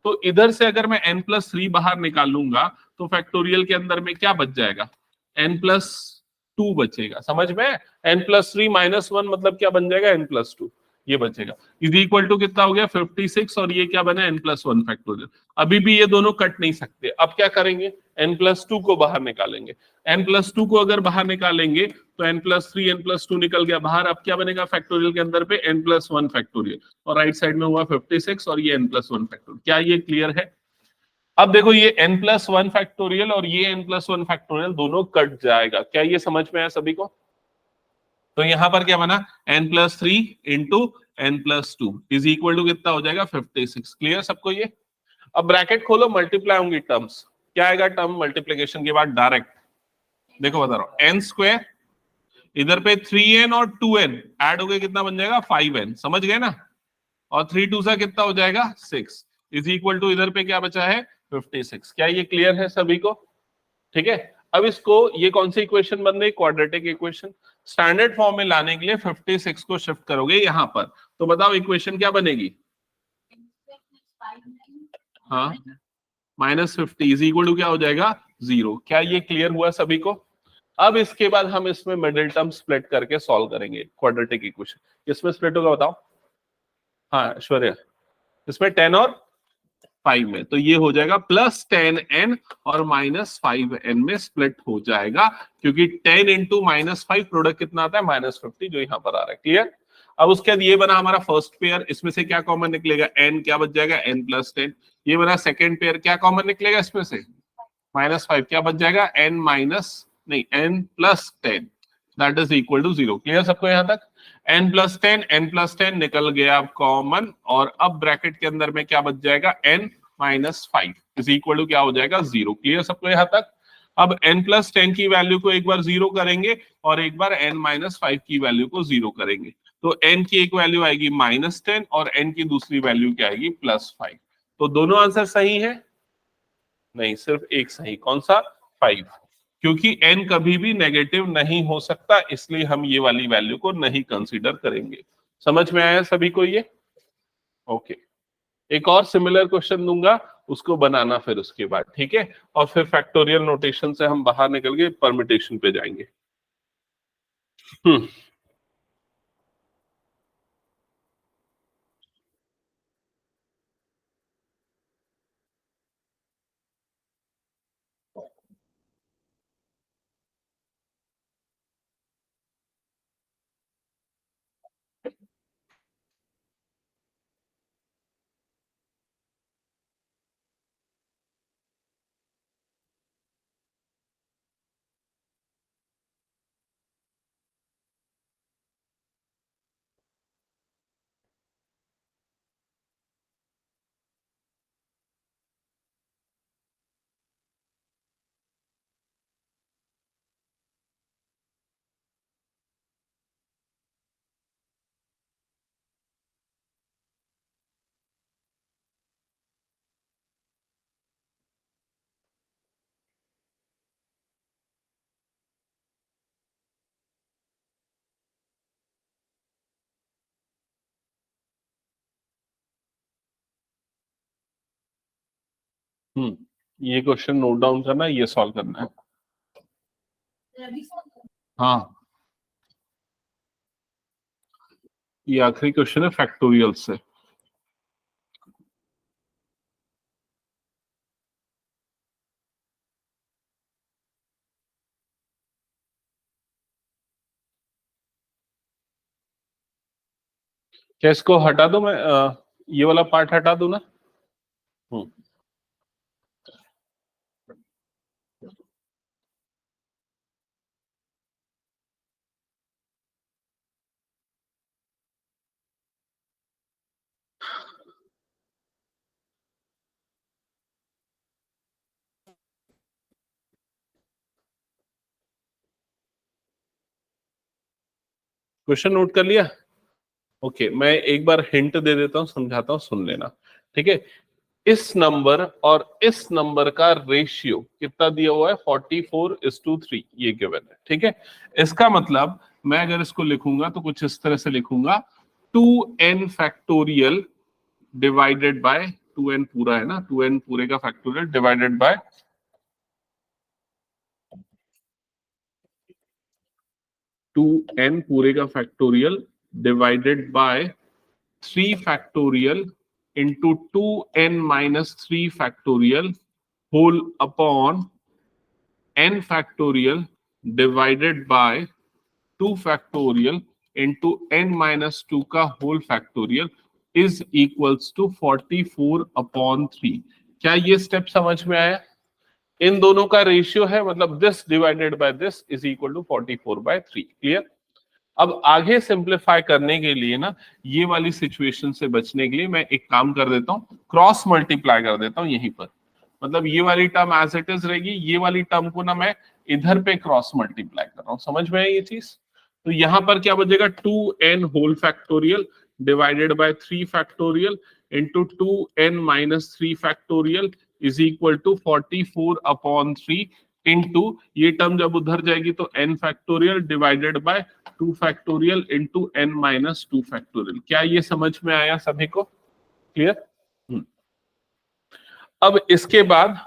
तो इधर से अगर मैं n+3 बाहर निकालूंगा तो फैक्टोरियल के अंदर में क्या बच जाएगा? n+2 बचेगा। समझ में? n+3 -1 मतलब क्या बन जाएगा? n+2 ये बचेगा। इज इक्वल टू कितना हो गया? 56। और ये क्या बना? n+1 factorial. अभी भी ये दोनों कट नहीं सकते। अब क्या करेंगे? n+2 को बाहर निकालेंगे। n+2 को अगर बाहर निकालेंगे तो n+3 n+2 निकल गया बाहर। अब क्या बनेगा फैक्टोरियल के अंदर पे? n+1 factorial. और राइट साइड में हुआ 56 और ये n+1 फैक्टोरियल। क्या ये क्लियर है? अब देखो ये n+1 फैक्टोरियल और ये n+1 फैक्टोरियल दोनों कट जाएगा। क्या ये समझ में आया सभी को? तो यहां पर क्या बना? n+3 into n+2 is equal to कितना हो जाएगा? 56। क्लियर सबको ये? अब ब्रैकेट खोलो, मल्टीप्लाई होंगी टर्म्स। क्या आएगा टर्म मल्टीप्लीकेशन के बाद डायरेक्ट? देखो बता रहा हूं, एन स्क्वायर, इधर पे 3n और 2n ऐड हो गए, कितना बन जाएगा 5n, समझ गए ना? और 3 2 सा कितना हो जाएगा 6 इज इक्वल टू इधर पे क्या बचा है 56। क्या ये क्लियर है सभी को? ठीक है, अब इसको, ये कौन सी इक्वेशन बन रही? Quadratic equation. स्टैंडर्ड फॉर्म में लाने के लिए 56 को शिफ्ट करोगे यहां पर, तो बताओ इक्वेशन क्या बनेगी? हाँ, -50 इज इक्वल टू क्या हो जाएगा 0। क्या ये क्लियर हुआ सभी को? अब इसके बाद हम इसमें मिडिल टर्म स्प्लिट करके सॉल्व करेंगे क्वाड्रेटिक इक्वेशन। किसमें स्प्लिट होगा बताओ? हाँ ऐश्वर्या, इसमें 10 और 5 में, तो ये हो जाएगा +10n और -5n में स्प्लिट हो जाएगा, क्योंकि 10 इंटू -5 प्रोडक्ट कितना आता है -50, जो यहाँ पर आ रहा है। क्लियर? अब उसके बाद ये बना हमारा फर्स्ट पेयर, इसमें से क्या कॉमन निकलेगा? n, क्या बच जाएगा n + 10। ये बना सेकेंड पेयर, क्या कॉमन निकलेगा इसमें से? -5, क्या बच जाएगा n + 10, that is equal to 0। Clear सबको यहाँ तक? n + 10 निकल गया कॉमन, और अब ब्रैकेट के अंदर में क्या बच जाएगा? n - 5 इज इक्वल टू क्या हो जाएगा 0। क्लियर सबको यहाँ तक? अब n + 10 की वैल्यू को एक बार 0 करेंगे और एक बार n - 5 की वैल्यू को 0 करेंगे, तो n की एक वैल्यू आएगी -10 और n की दूसरी वैल्यू क्या आएगी +5। तो दोनों आंसर सही है? नहीं, सिर्फ एक सही। कौन सा? 5, क्योंकि n कभी भी नेगेटिव नहीं हो सकता, इसलिए हम ये वाली वैल्यू को नहीं कंसीडर करेंगे। समझ में आया सभी को ये? ओके, एक और सिमिलर क्वेश्चन दूंगा, उसको बनाना फिर उसके बाद, ठीक है? और फिर फैक्टोरियल नोटेशन से हम बाहर निकल के परमिटेशन पे जाएंगे। ये क्वेश्चन नोट डाउन करना है, ये सॉल्व करना है। हाँ, ये आखिरी क्वेश्चन है फैक्टोरियल से। क्या इसको हटा दो? मैं ये वाला पार्ट हटा दूं ना? क्वेश्चन नोट कर लिया? ओके, मैं एक बार हिंट दे देता हूँ, समझाता हूँ, सुन लेना, ठीक है? इस नंबर और इस नंबर का रेशियो कितना दिया हुआ है? 44:3, ये गिवन है, ठीक है? इसका मतलब मैं अगर इसको लिखूंगा तो कुछ इस तरह से लिखूंगा, 2n factorial divided bye 2n पूरा है ना, 2n पूरे का फैक्टोरियल डिवाइडेड बाय 2n पूरे का factorial divided by 3 factorial into 2n minus 3 factorial whole upon n factorial divided by 2 factorial into n minus 2 का whole factorial is equals to 44/3। क्या ये स्टेप समझ में आया? इन दोनों का रेशियो है, मतलब this divided by this is equal to 44/3। Clear? अब आगे सिंप्लीफाई करने के लिए ना, ये वाली सिचुएशन से बचने के लिए मैं एक काम कर देता हूं, क्रॉस मल्टीप्लाई कर देता हूं यहीं पर। मतलब ये वाली टर्म एज इट इज रहेगी, ये वाली टर्म को ना मैं इधर पे क्रॉस मल्टीप्लाई कर रहा हूँ। समझ में है ये चीज? तो यहाँ पर क्या बचेगा, 2n whole factorial divided by 3 factorial into 2n minus 3 factorial is equal to 44/3 into ये टर्म जब उधर जाएगी तो n factorial divided by 2 factorial into n minus 2 factorial. क्या ये समझ में आया सभी को? क्लियर? अब इसके बाद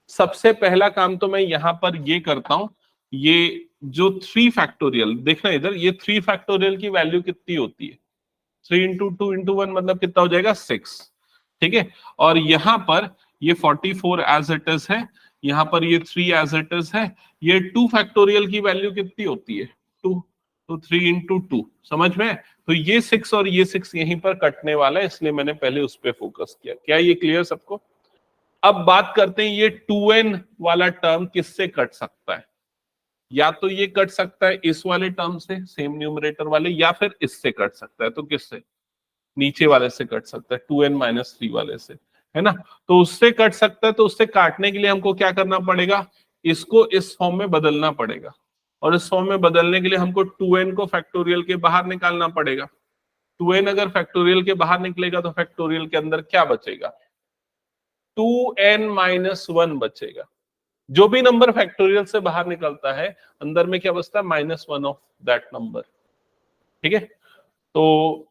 सबसे पहला काम तो मैं यहां पर ये करता हूं, ये जो 3 फैक्टोरियल देखना इधर, ये 3 फैक्टोरियल की वैल्यू कितनी होती है, 3 इंटू 2 इंटू 1 मतलब कितना हो जाएगा, 6। ठीक है, और यहां पर ये 44 एज इट इज है, यहां पर ये 3 एज इट इज है, ये 2 फैक्टोरियल की वैल्यू कितनी होती है, 2, तो 3 इंटू 2। समझ में? तो ये 6 और ये 6 यहीं पर कटने वाला है, इसलिए मैंने पहले उस पर फोकस किया। क्या ये क्लियर सबको? अब बात करते हैं ये 2n वाला टर्म किससे कट सकता है। या तो ये कट सकता है इस वाले टर्म से, सेम न्यूमरेटर वाले, या फिर इससे कट सकता है। तो किससे? नीचे वाले से कट सकता है, 2n माइनस 3 वाले से, है ना। तो उससे कट सकता है, तो उससे काटने के लिए हमको क्या करना पड़ेगा, इसको इस फॉर्म में बदलना पड़ेगा, और इस फॉर्म में बदलने के लिए हमको 2n को फैक्टोरियल के बाहर निकालना पड़ेगा। 2n अगर फैक्टोरियल के बाहर निकलेगा तो फैक्टोरियल के अंदर क्या बचेगा, 2n माइनस 1 बचेगा। जो भी नंबर फैक्टोरियल से बाहर निकलता है अंदर में क्या बचता है, -1 ऑफ दैट नंबर। ठीक है, तो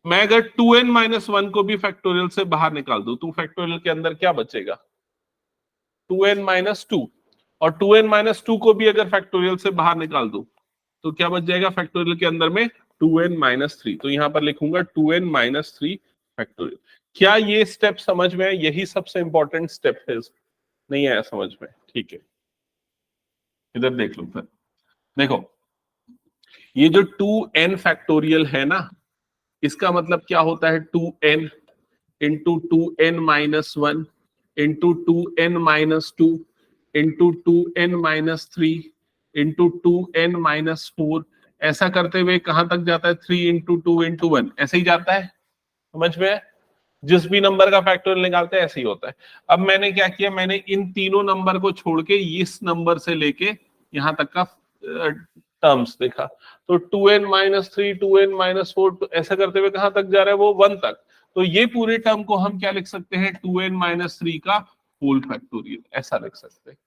मैं अगर 2n माइनस 1 को भी फैक्टोरियल से बाहर निकाल दूं तो फैक्टोरियल के अंदर क्या बचेगा, 2n माइनस 2, और 2n माइनस 2 को भी अगर फैक्टोरियल से बाहर निकाल दूं तो क्या बच जाएगा फैक्टोरियल के अंदर में, 2n माइनस 3। तो यहां पर लिखूंगा 2n माइनस 3 फैक्टोरियल। क्या ये स्टेप समझ में है? यही सबसे इंपॉर्टेंट स्टेप है। नहीं आया समझ में? ठीक है, इधर देख लो फिर। देखो ये जो 2n फैक्टोरियल है ना, इसका मतलब क्या होता है, 2n into 2n minus 1 into 2n minus 2 into 2n minus 3 into 2n minus 4। ऐसा करते हुए कहां तक जाता है, 3 इंटू 2 इंटू 1, ऐसे ही जाता है। समझ में? जिस भी नंबर का फैक्टोरियल निकालते हैं ऐसे ही होता है। अब मैंने क्या किया, मैंने इन तीनों नंबर को छोड़ के इस नंबर से लेके यहां तक का टर्म्स देखा, तो 2n माइनस 3, 2n माइनस 4, ऐसा करते हुए कहां तक जा रहा है, वो 1 तक। तो ये पूरे टर्म को हम क्या लिख सकते हैं, 2n माइनस 3 का होल फैक्टोरियल, ऐसा लिख सकते हैं।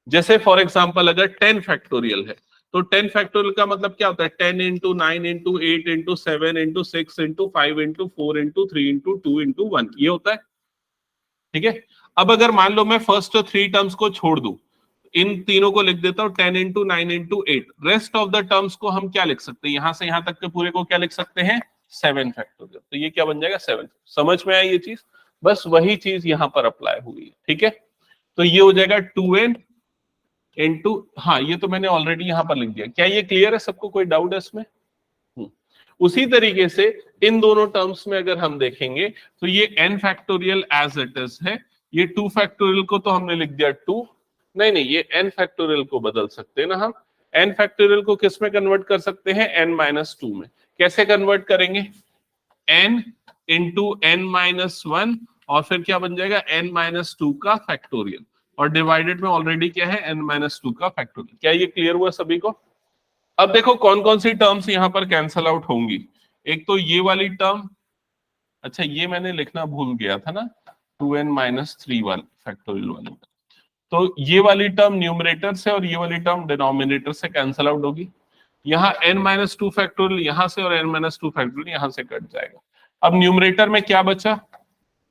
जैसे फॉर एग्जाम्पल अगर 10 फैक्टोरियल है तो 10 फैक्टोरियल का मतलब क्या होता है, 10 into 9 into 8 into 7 into 6 into 5 into 4 into 3 into 2 into 1, ये होता है। ठीक है, अब अगर मान लो मैं फर्स्ट 3 टर्म्स को छोड़ दूं, इन तीनों को लिख देता हूं 10 into 9 into 8, rest of the terms को हम क्या लिख सकते हैं, यहां से यहां तक के पूरे को क्या लिख सकते हैं, 7 फैक्टोरियल। तो ये क्या बन जाएगा, 7। समझ में आई ये चीज? बस वही चीज यहां पर अप्लाई हुई है। ठीक है, तो ये हो जाएगा 2n इंटू, हाँ ये तो मैंने ऑलरेडी यहां पर लिख दिया। क्या ये क्लियर है सबको, कोई डाउट है इसमें? उसी तरीके से इन दोनों टर्म्स में अगर हम देखेंगे तो ये n factorial as it is है, ये 2 फैक्टोरियल को तो हमने लिख दिया 2, नहीं ये n फैक्टोरियल को बदल सकते हैं ना हम। n फैक्टोरियल को किस में कन्वर्ट कर सकते हैं, n माइनस 2 में। कैसे कन्वर्ट करेंगे, n इंटू n माइनस 1, और फिर क्या बन जाएगा, n माइनस 2 का फैक्टोरियल, और डिवाइडेड में ऑलरेडी क्या है, n माइनस 2 का फैक्टोरियल। क्या ये क्लियर हुआ सभी को? अब देखो कौन कौन सी टर्म्स यहां पर कैंसल आउट होंगी। एक तो ये वाली टर्म, अच्छा ये मैंने लिखना भूल गया था ना, 2n माइनस 3 वाली फैक्टोरियल वाली, तो ये वाली टर्म न्यूमरेटर से और ये वाली टर्म डिनोमिनेटर से कैंसल आउट होगी। यहाँ n माइनस 2 फैक्टोरियल यहां से और n माइनस 2 फैक्टोरियल यहां से कट जाएगा। अब न्यूमरेटर में क्या बचा,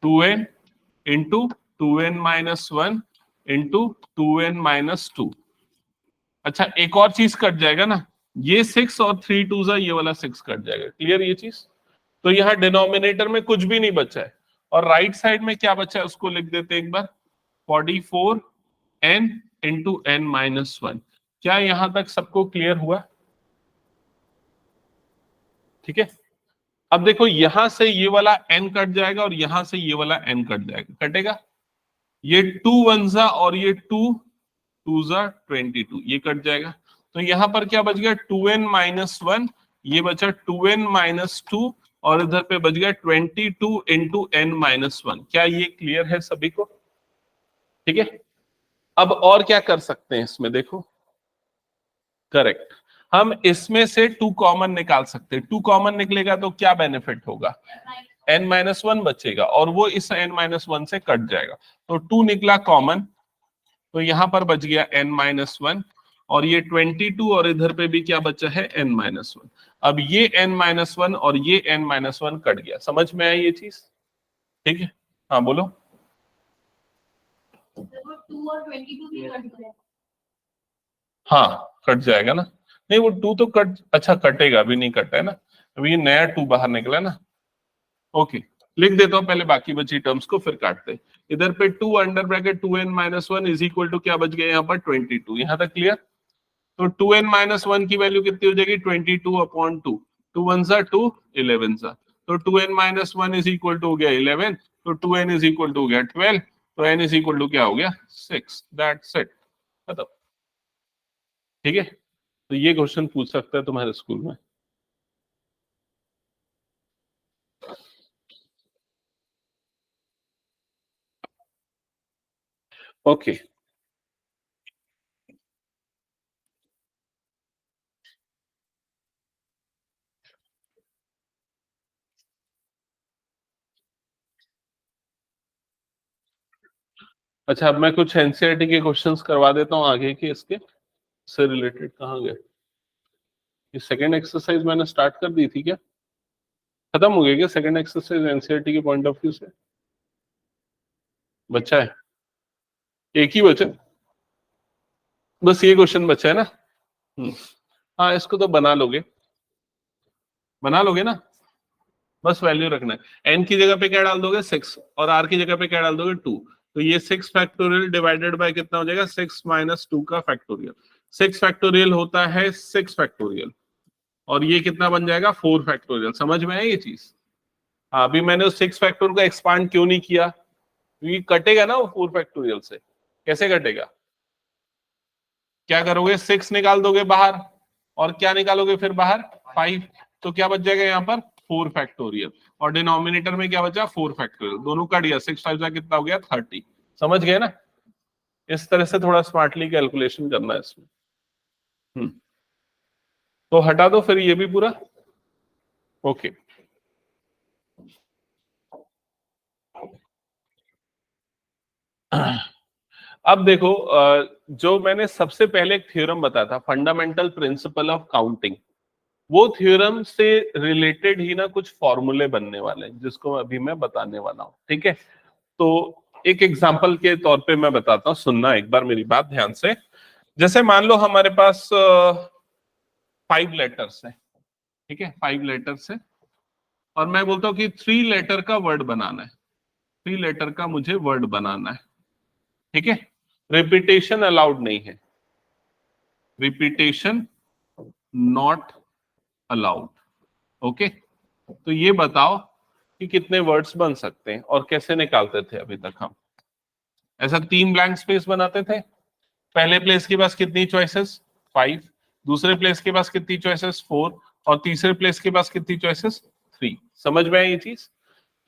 2n into 2n minus 1 into 2n minus 2। अच्छा एक और चीज कट जाएगा ना, ये 6 और 3 2 ये वाला 6 कट जाएगा। क्लियर ये चीज? तो यहाँ डिनोमिनेटर में कुछ भी नहीं बचा है, और राइट साइड में क्या बचा है उसको लिख देते हैं एक बार, 44n इंटू n माइनस 1। क्या यहां तक सबको क्लियर हुआ? ठीक है, अब देखो यहां से ये वाला n कट जाएगा और यहां से ये वाला n कट जाएगा, कटेगा। ये 2 1 और ये 2 2 22, ये कट जाएगा। तो यहां पर क्या बच गया, 2n माइनस 1, ये बचा 2n माइनस 2, और इधर पे बच गया 22 इंटू n माइनस 1। क्या ये क्लियर है सभी को? ठीक है, अब और क्या कर सकते हैं इसमें, देखो करेक्ट, हम इसमें से 2 कॉमन निकाल सकते हैं। 2 कॉमन निकलेगा तो क्या बेनिफिट होगा, n-1 बचेगा और वो इस n-1 से कट जाएगा, तो 2 निकला कॉमन, तो यहां पर बच गया n-1 और ये 22 और इधर पे भी क्या बचा है n-1। अब ये n-1 और ये n-1 कट गया, समझ में आई ये चीज, ठीक है, हाँ बोलो। देखो 2 और 22 भी कट गए। हाँ कट जाएगा ना, नहीं वो 2 तो कट, अच्छा कटेगा, अभी नहीं कटा है ना, अभी ये नया 2 बाहर निकला ना। ओके, लिख देता हूं पहले बाकी बची टर्म्स को, फिर काटते हैं। इधर पे 2 under bracket 2n-1 is equal to क्या बच गया यहाँ पर 22, यहां तक क्लियर। तो 2n-1 की वैल्यू कितनी हो जाएगी 22/2, 2 1 जा 2 11 जा, तो 2n-1 इज इक्वल टू हो गया 11, तो 2n इज इक्वल टू हो गया 12, तो n इज इक्वल टू क्या हो गया 6, दैट्स इट, खत्म। ठीक है, तो ये क्वेश्चन पूछ सकता है तुम्हारे स्कूल में। ओके, अच्छा अब मैं कुछ एनसीईआरटी के क्वेश्चंस करवा देता हूँ आगे के, इसके से रिलेटेड। कहाँ गए ये सेकंड एक्सरसाइज, मैंने स्टार्ट कर दी थी क्या, खत्म हो गया क्या सेकंड एक्सरसाइज एनसीईआरटी के पॉइंट ऑफ व्यू से, बच्चा है एक ही बचा, बस ये क्वेश्चन बचा है ना। हाँ इसको तो बना लोगे ना, बस वैल्यू रखना है। एन की जगह पे क्या डाल दोगे 6 और आर की जगह पे क्या डाल दोगे 2, तो ये 6 फैक्टोरियल डिवाइडेड बाय कितना हो जाएगा 6 माइनस 2 का फैक्टोरियल। 6 फैक्टोरियल होता है 6 फैक्टोरियल और ये कितना बन जाएगा 4 फैक्टोरियल, समझ में है ये चीज। हाँ अभी मैंने उस 6 फैक्टोरियल को एक्सपांड क्यों नहीं किया, क्योंकि कटेगा ना वो 4 फैक्टोरियल से। कैसे कटेगा, क्या करोगे 6 निकाल दोगे बाहर और क्या निकालोगे फिर बाहर 5, तो क्या बच जाएगा यहाँ पर 4 फैक्टोरियल और डिनोमिनेटर में क्या बचा 4 फैक्टोरियल, दोनों कट गया, 6 5 जा कितना हो गया 30, समझ गए ना। इस तरह से थोड़ा स्मार्टली कैलकुलेशन करना है इसमें। तो हटा दो फिर ये भी पूरा। ओके, अब देखो जो मैंने सबसे पहले एक थ्योरम बताया था फंडामेंटल प्रिंसिपल ऑफ काउंटिंग, वो थ्योरम से रिलेटेड ही ना कुछ फॉर्मूले बनने वाले हैं जिसको अभी मैं बताने वाला हूं, ठीक है। तो एक एग्जांपल के तौर पे मैं बताता हूँ, सुनना एक बार मेरी बात ध्यान से। जैसे मान लो हमारे पास 5 लेटर्स है, ठीक है 5 लेटर्स है, और मैं बोलता हूँ कि 3 लेटर का वर्ड बनाना है, 3 लेटर का मुझे वर्ड बनाना है, ठीक है। रिपीटेशन अलाउड नहीं है, रिपीटेशन नॉट अलाउड, ओके। तो ये बताओ कि कितने वर्ड्स बन सकते हैं और कैसे निकालते थे अभी तक हम, ऐसा 3 ब्लैंक स्पेस बनाते थे। पहले प्लेस के पास कितनी चॉइसेस 5, दूसरे प्लेस के पास कितनी चॉइसेस 4 और तीसरे प्लेस के पास कितनी चॉइसेस 3, समझ में आई ये चीज।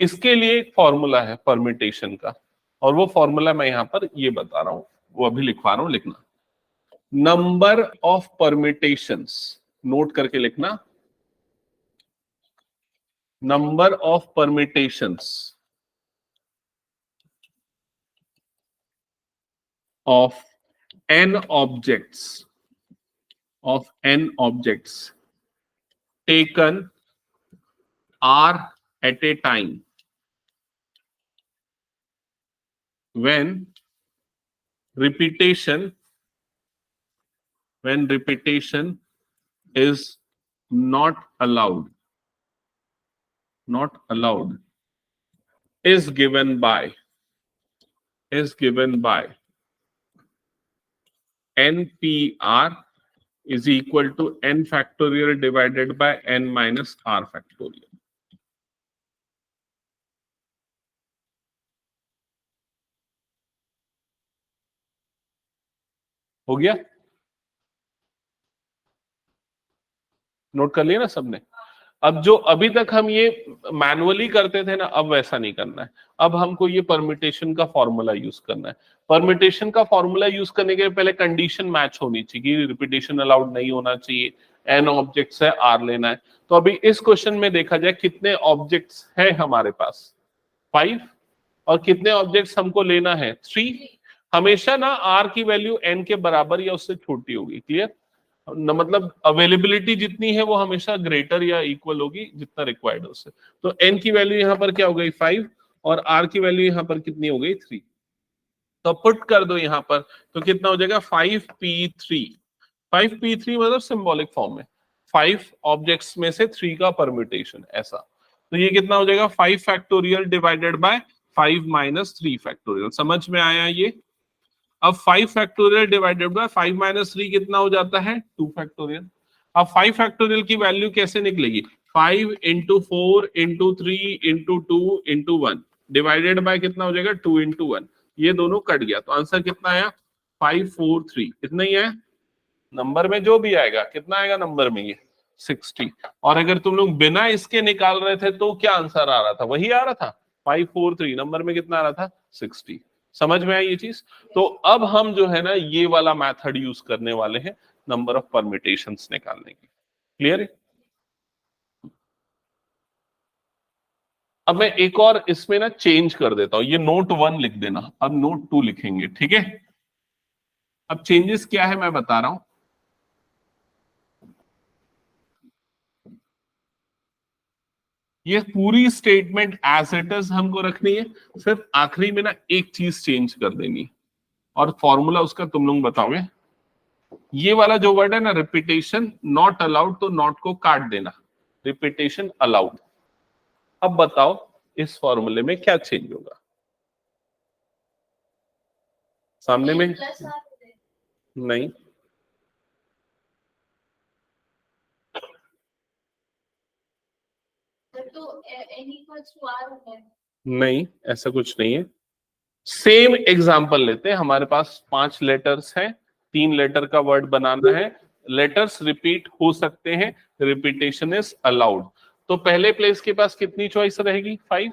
इसके लिए एक फॉर्मूला है परम्यूटेशन का, और वो फॉर्मूला मैं यहां पर ये बता रहा हूं, वो अभी लिखवा रहा हूं, लिखना नंबर ऑफ परम्यूटेशंस, नोट करके लिखना number of permutations of n objects taken are at a time when repetition is not allowed is given by npr is equal to n factorial divided by n minus r factorial। हो गया, नोट कर लिया ना सबने। अब जो अभी तक हम ये मैनुअली करते थे ना, अब वैसा नहीं करना है। अब हमको ये परम्यूटेशन का फॉर्मूला यूज करना है। परम्यूटेशन का फॉर्मूला यूज करने के पहले कंडीशन मैच होनी चाहिए, रिपीटेशन अलाउड नहीं होना चाहिए, एन ऑब्जेक्ट्स है, आर लेना है। तो अभी इस क्वेश्चन में देखा जाए कितने ऑब्जेक्ट्स हैं हमारे पास, 5, और कितने ऑब्जेक्ट्स हमको लेना है, 3। हमेशा ना आर की वैल्यू एन के बराबर या उससे छोटी होगी, क्लियर न, मतलब अवेलेबिलिटी जितनी है वो हमेशा ग्रेटर या इक्वल होगी जितना रिक्वायर्ड है उससे। तो एन की वैल्यू यहाँ पर क्या हो गई 5, और आर की वैल्यू यहाँ पर कितनी हो गई 3। तो पुट कर दो यहाँ पर, तो कितना हो जाएगा 5p3। 5p3 मतलब सिंबॉलिक फॉर्म में 5 ऑब्जेक्ट्स में से 3 का परम्यूटेशन, ऐसा। तो ये कितना हो जाएगा 5 factorial divided bye 5 minus 3 factorial. समझ में आया ये? अब 5 फैक्टोरियल डिवाइडेड बाय 5 माइनस 3 कितना हो जाता है 2 फैक्टोरियल। अब 5 फैक्टोरियल की वैल्यू कैसे निकलेगी, 5 into 4 into 3 into 2 into 1 divided by कितना हो जाएगा 2 इंटू 1। ये दोनों कट गया, तो आंसर कितना आया 543। इतना ही है नंबर में, जो भी आएगा कितना आएगा नंबर में ये 60। और अगर तुम लोग बिना इसके निकाल रहे थे तो क्या आंसर आ रहा था, वही आ रहा था 543, नंबर में कितना आ रहा था 60। समझ में आई ये चीज? तो अब हम जो है ना ये वाला मेथड यूज करने वाले हैं नंबर ऑफ परम्यूटेशंस निकालने की। क्लियर है? अब मैं एक और इसमें ना चेंज कर देता हूं, ये नोट 1 लिख देना, अब नोट 2 लिखेंगे, ठीक है? अब चेंजेस क्या है मैं बता रहा हूं। ये पूरी स्टेटमेंट एज इट इज हमको रखनी है, सिर्फ आखिरी में ना एक चीज चेंज कर देनी, और फॉर्मूला उसका तुम लोग बताओगे। ये वाला जो वर्ड है ना रिपीटेशन नॉट अलाउड, तो नॉट को काट देना, रिपीटेशन अलाउड। अब बताओ इस फॉर्मूले में क्या चेंज होगा? सामने में प्लस आर हो जाएगा। नहीं, तो एन इक्वल्स टू आर हो जाएगा। नहीं ऐसा कुछ नहीं है। सेम एग्जांपल लेते हैं, हमारे पास 5 लेटर्स हैं, 3 लेटर का वर्ड बनाना है, लेटर्स रिपीट हो सकते हैं, रिपीटेशन इज अलाउड। तो पहले प्लेस के पास कितनी चॉइस रहेगी 5,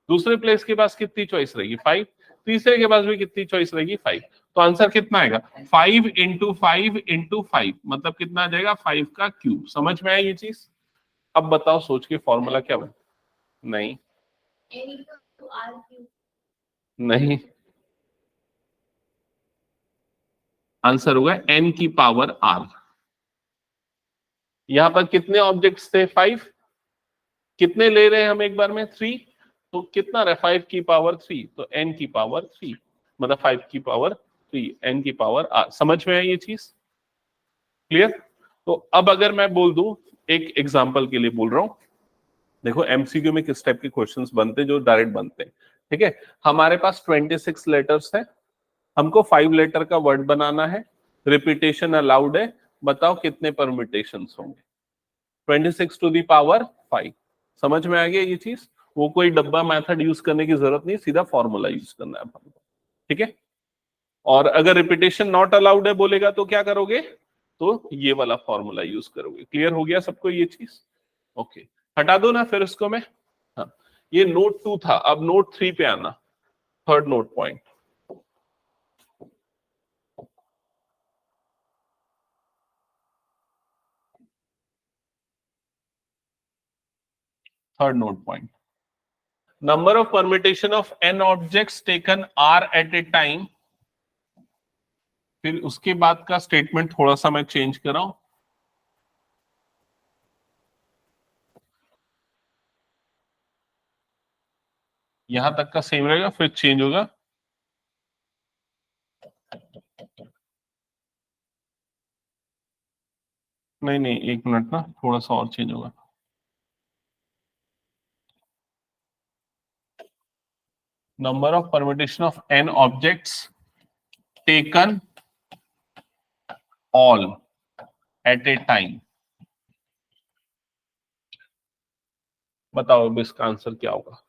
दूसरे प्लेस के पास कितनी चॉइस रहेगी 5, तीसरे के पास भी कितनी चॉइस रहेगी 5। तो आंसर कितना आएगा 5 इंटू 5 इंटू 5, मतलब कितना आ जाएगा 5 का क्यूब। समझ में आया ये चीज? अब बताओ सोच के फॉर्मूला क्या बना? नहीं n equal to r cube. नहीं, आंसर होगा n की पावर r। यहां पर कितने ऑब्जेक्ट्स थे 5, कितने ले रहे हैं हम एक बार में 3, तो कितना रहा 5 की पावर 3, तो n की पावर 3, मतलब 5 की पावर 3, n की पावर r। समझ में आई ये चीज? क्लियर? तो अब अगर मैं बोल दूं, एक एग्जांपल के लिए बोल रहा हूं, देखो एमसीक्यू में किस टाइप के क्वेश्चंस बनते हैं, जो डायरेक्ट बनते हैं, ठीक है? हमारे पास 26 लेटर्स है, हमको 5 लेटर का वर्ड बनाना है, रिपीटेशन अलाउड है, बताओ कितने परम्यूटेशंस होंगे 26 टू दी पावर 5। समझ में आ गया ये चीज? वो कोई डब्बा मेथड यूज करने की जरूरत नहीं, सीधा फॉर्मूला यूज करना है हमको, ठीक है? और अगर रिपीटेशन नॉट अलाउड है बोलेगा तो क्या करोगे, तो ये वाला फॉर्मूला यूज करोगे। क्लियर हो गया सबको ये चीज? ओके, हटा दो ना फिर उसको मैं। हाँ, ये नोट 2 था, अब नोट 3 पे आना, third note point. Third note point, number of permutation of n objects taken r at a time। फिर उसके बाद का स्टेटमेंट थोड़ा सा मैं चेंज कर रहा हूं, यहां तक का सेम रहेगा, फिर चेंज होगा। नहीं नहीं एक मिनट ना, थोड़ा सा और चेंज होगा। Number of permutation of n objects taken all at A time. बताओ अब इसका आंसर क्या होगा?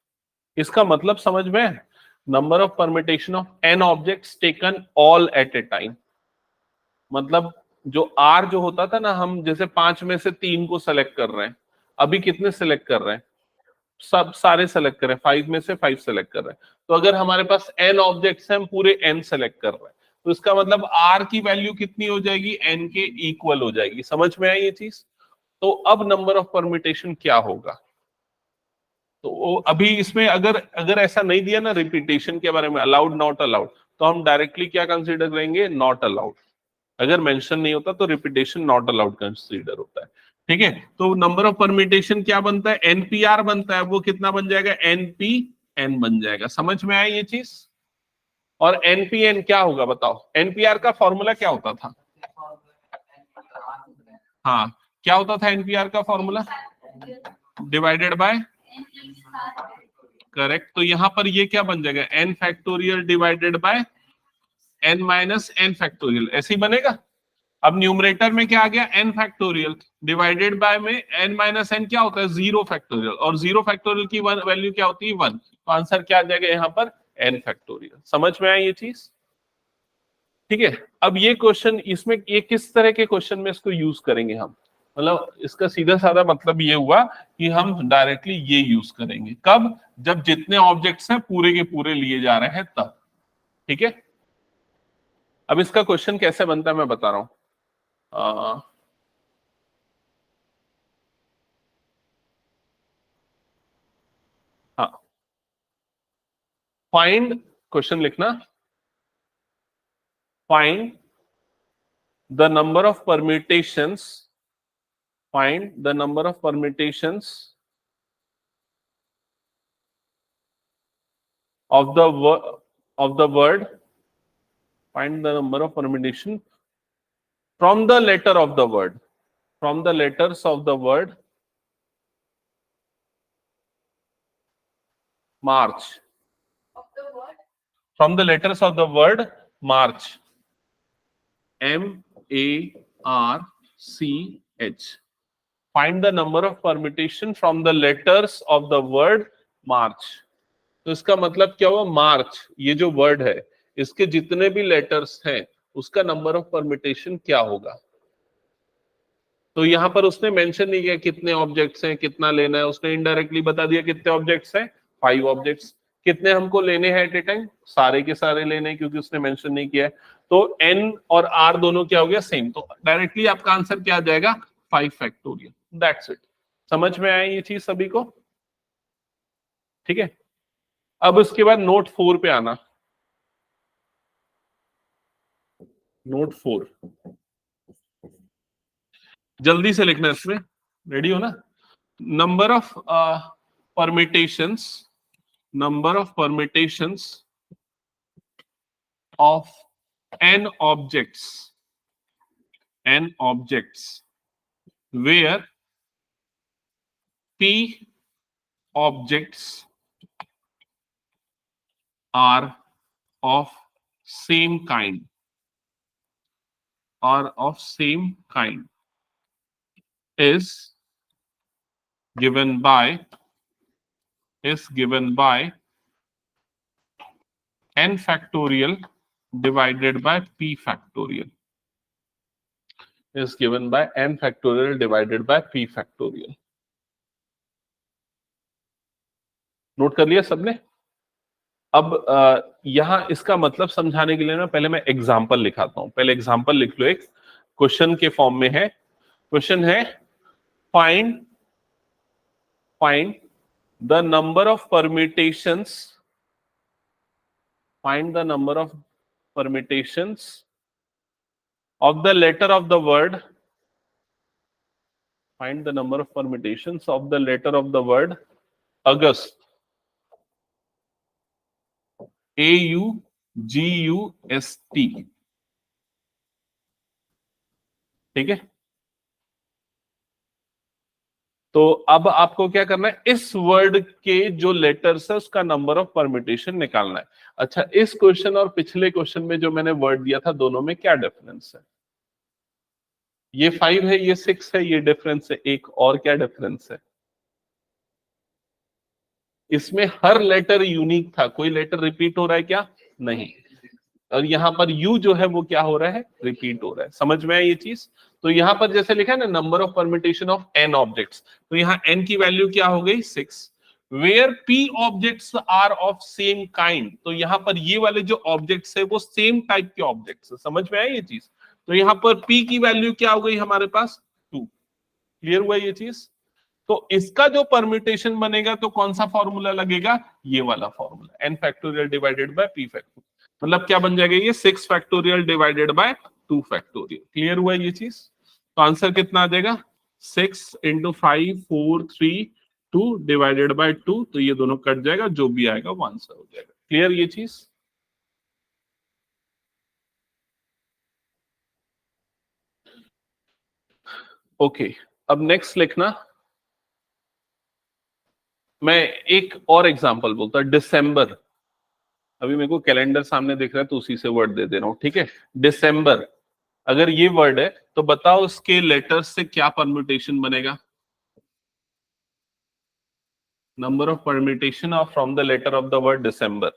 इसका मतलब समझ में, number of permutation of n objects taken all at A time, मतलब जो r जो होता था ना, हम जैसे 5 में से 3 को सेलेक्ट कर रहे हैं, अभी कितने सेलेक्ट कर रहे हैं? सब सारे सेलेक्ट कर रहे हैं, 5 में से 5 सेलेक्ट कर रहे हैं। तो अगर हमारे पास n ऑब्जेक्ट्स हैं, हम पूरे n सेलेक्ट कर रहे हैं, तो इसका मतलब r की वैल्यू कितनी हो जाएगी? n के इक्वल हो जाएगी। समझ में आई ये चीज? तो अब नंबर ऑफ परम्यूटेशन क्या होगा? तो अभी इसमें अगर अगर ऐसा नहीं दिया ना रिपीटेशन के बारे में, अलाउड नॉट अलाउड, तो हम डायरेक्टली क्या कंसीडर करेंगे? Not allowed. अगर मेंशन नहीं होता तो रिपीटेशन नॉट अलाउड कंसीडर होता है। ठीक है, तो नंबर ऑफ परम्यूटेशन क्या बनता है? एनपीआर बनता है। वो कितना बन जाएगा? एनपीएन बन जाएगा। समझ में आई ये चीज? और एनपीएन क्या होगा बताओ? एनपीआर का फॉर्मूला क्या होता था? हाँ, क्या होता था एनपीआर का फॉर्मूला? Divided by, correct. तो यहां पर ये क्या बन जाएगा? N factorial divided by n minus n factorial, ऐसे ही बनेगा। अब न्यूमरेटर में क्या आ गया? एन फैक्टोरियल डिवाइडेड बाय में एन माइनस एन क्या होता है? 0 फैक्टोरियल, और 0 फैक्टोरियल की वैल्यू क्या होती है? 1। तो आंसर क्या आ जाएगा यहाँ पर? N factorial. समझ में आई ये चीज? ठीक है, अब ये क्वेश्चन, इसमें ये किस तरह के क्वेश्चन में इसको यूज करेंगे हम? मतलब इसका सीधा साधा मतलब ये हुआ कि हम डायरेक्टली ये यूज करेंगे। कब? जब जितने ऑब्जेक्ट्स हैं पूरे के पूरे लिए जा रहे हैं तब। ठीक है, अब इसका क्वेश्चन कैसे बनता है मैं बता रहा हूं। हाँ, फाइंड, क्वेश्चन लिखना, find the number of permutations, find the number of permutations of the word, find the number of permutation from the letter of the word, from the letters of the word March, Of the word from the letters of the word March, MARCH. Find the number of permutation from the letters of the word March. तो इसका मतलब क्या हुआ? मार्च, ये जो वर्ड है, इसके जितने भी लेटर्स हैं उसका नंबर ऑफ परम्यूटेशन क्या होगा? तो यहां पर उसने मेंशन नहीं किया कितने ऑब्जेक्ट्स हैं, कितना लेना है। उसने इनडायरेक्टली बता दिया कितने ऑब्जेक्ट्स हैं, 5 ऑब्जेक्ट्स। कितने हमको लेने हैं एट ए टाइम? सारे के सारे लेने हैं, क्योंकि उसने मेंशन नहीं किया है। तो एन और आर दोनों क्या हो गया? सेम। तो डायरेक्टली आपका आंसर क्या आ जाएगा? 5 फैक्टोरियल। That's it. समझ में आया ये चीज सभी को? ठीक है, अब उसके बाद नोट 4 पे आना। नोट 4 जल्दी से लिखना, इसमें रेडी हो ना? Number of permutations, number of permutations of n objects, n objects where p objects are of same kind, are of same kind, is given by n factorial divided by p factorial, is given by n factorial divided by p factorial. Note कर लिया सबने? अब यहां इसका मतलब समझाने के लिए ना पहले मैं एग्जांपल लिखाता हूं। पहले एग्जांपल लिख लो, एक क्वेश्चन के फॉर्म में है। क्वेश्चन है find the number of permutations, find the number of permutations of the letter of the word, find the number of permutations of the letter of the word August, AUGUST। ठीक है, तो अब आपको क्या करना है? इस वर्ड के जो लेटर्स है उसका नंबर ऑफ परम्यूटेशन निकालना है। अच्छा, इस क्वेश्चन और पिछले क्वेश्चन में जो मैंने वर्ड दिया था, दोनों में क्या डिफरेंस है? ये 5 है, ये 6 है, ये डिफरेंस है। एक और क्या डिफरेंस है? इसमें हर लेटर यूनिक था। कोई लेटर रिपीट हो रहा है क्या? नहीं। और यहाँ पर u जो है वो क्या हो रहा है, रिपीट हो रहा है। समझ में है ये चीज? तो यहाँ पर जैसे लिखा है ना number of permutation of n objects, तो यहाँ n की वैल्यू क्या हो गई 6। Where p objects are of same kind, तो यहाँ पर ये वाले जो ऑब्जेक्ट्स है वो सेम टाइप के ऑब्जेक्ट्स है। समझ में है ये चीज? तो यहाँ पर p की वैल्यू क्या हो गई हमारे पास 2। क्लियर हुआ ये चीज? तो इसका जो परम्यूटेशन बनेगा तो कौन सा फॉर्मूला लगेगा, ये वाला formula, n factorial divided bye p factorial. मतलब क्या बन जाएगा ये 6 factorial divided by 2 factorial. Clear हुआ ये चीज? तो आंसर कितना आ जाएगा 6 इंटू 5 4 3 2 डिवाइडेड बाय 2, तो ये दोनों कट जाएगा, जो भी आएगा वो आंसर हो जाएगा। क्लियर ये चीज? ओके, अब नेक्स्ट लिखना। मैं एक और एग्जांपल बोलता हूं, दिसंबर। अभी मेरे को कैलेंडर सामने दिख रहा है तो उसी से वर्ड दे दे रहा हूं, ठीक है। दिसंबर अगर ये वर्ड है तो बताओ उसके लेटर्स से क्या परम्यूटेशन बनेगा। Number of permutation of from the letter of the word December.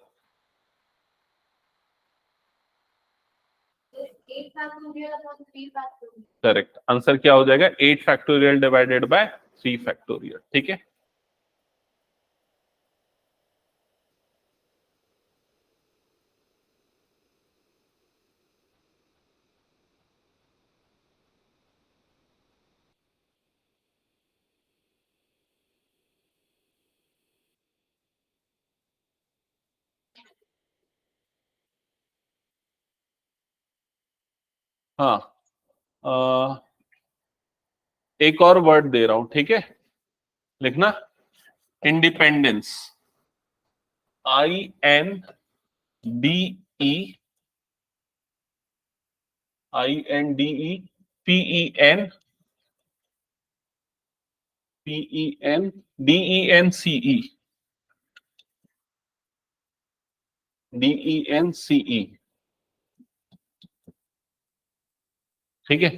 8 factorial upon 3 factorial. Correct answer क्या हो जाएगा 8 फैक्टोरियल डिवाइडेड बाय 3 फैक्टोरियल। ठीक है, हाँ एक और वर्ड दे रहा हूं, ठीक है। लिखना इंडिपेंडेंस, INDE DENCE। ठीक है,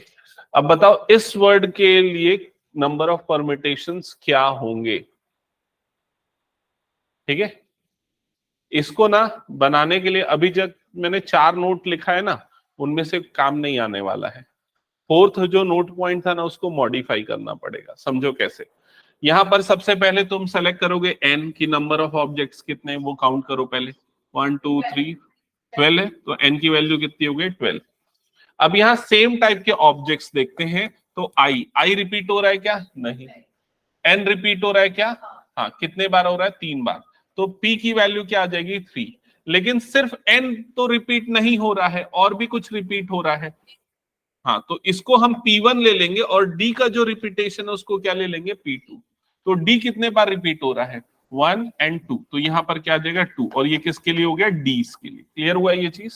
अब बताओ इस वर्ड के लिए नंबर ऑफ परम्यूटेशंस क्या होंगे। ठीक है, इसको ना बनाने के लिए अभी जब मैंने 4 नोट लिखा है ना, उनमें से काम नहीं आने वाला है। 4th जो नोट पॉइंट था ना उसको मॉडिफाई करना पड़ेगा। समझो कैसे। यहां पर सबसे पहले तुम सेलेक्ट करोगे n की नंबर ऑफ ऑब्जेक्ट्स कितने, वो काउंट करो पहले। 1 2 3 12 है, तो n की वैल्यू कितनी हो गई 12। अब यहाँ सेम टाइप के ऑब्जेक्ट्स देखते हैं, तो आई रिपीट हो रहा है क्या, नहीं। n रिपीट हो रहा है क्या, हाँ। कितने बार हो रहा है, 3 बार। तो p की वैल्यू क्या आ जाएगी 3। लेकिन सिर्फ n तो रिपीट नहीं हो रहा है, और भी कुछ रिपीट हो रहा है। हाँ, तो इसको हम P1 ले लेंगे और D का जो रिपीटेशन है उसको क्या ले लेंगे P2। तो D कितने बार रिपीट हो रहा है 1 और 2, तो यहाँ पर क्या आ जाएगा 2, और ये किसके लिए हो गया D के लिए। क्लियर हुआ ये चीज?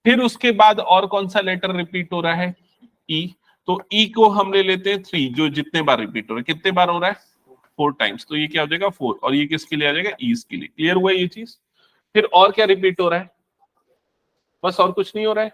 फिर उसके बाद और कौन सा लेटर रिपीट हो रहा है E, तो E को हम ले लेते हैं 3, जो जितने बार रिपीट हो रहा है। कितने बार हो रहा है 4 टाइम्स, तो ये क्या हो जाएगा 4, और ये किसके लिए आ जाएगा ईज के लिए। क्लियर हुआ ये चीज? फिर और क्या रिपीट हो रहा है, बस और कुछ नहीं हो रहा है,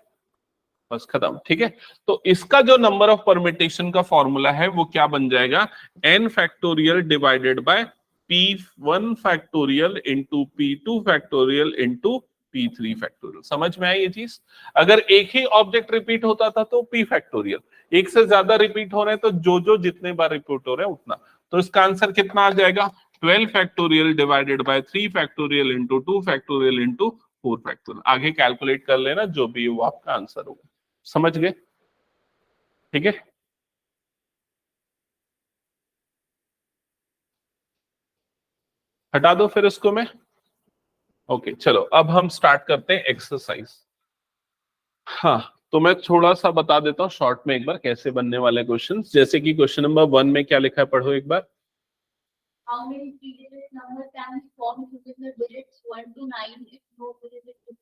बस खत्म। ठीक है, तो इसका जो नंबर ऑफ परम्यूटेशन का फॉर्मूला है वो क्या बन जाएगा n factorial divided bye p1 factorial into p2 factorial into p3 factorial. समझ में आई ये चीज? अगर एक ही ऑब्जेक्ट रिपीट होता था तो p फैक्टोरियल, एक से ज्यादा रिपीट हो रहे हैं तो जो जितने बार रिपीट हो रहे हैं उतना। तो इसका आंसर कितना आ जाएगा 12 factorial divided by 3 factorial into 2 factorial into 4 factorial. आगे कैलकुलेट कर लेना, जो भी वो आपका आंसर होगा। समझ गए? ठीक है, हटा दो फिर इसको मैं। ओके चलो, अब हम स्टार्ट करते हैं एक्सरसाइज। हाँ, तो मैं थोड़ा सा बता देता हूँ शॉर्ट में एक बार कैसे बनने वाले क्वेश्चंस। जैसे कि क्वेश्चन नंबर 1 में क्या लिखा है, पढ़ो एक बार। How many three-digit number can be formed using the digits 1 to 9 if no digit is repeated?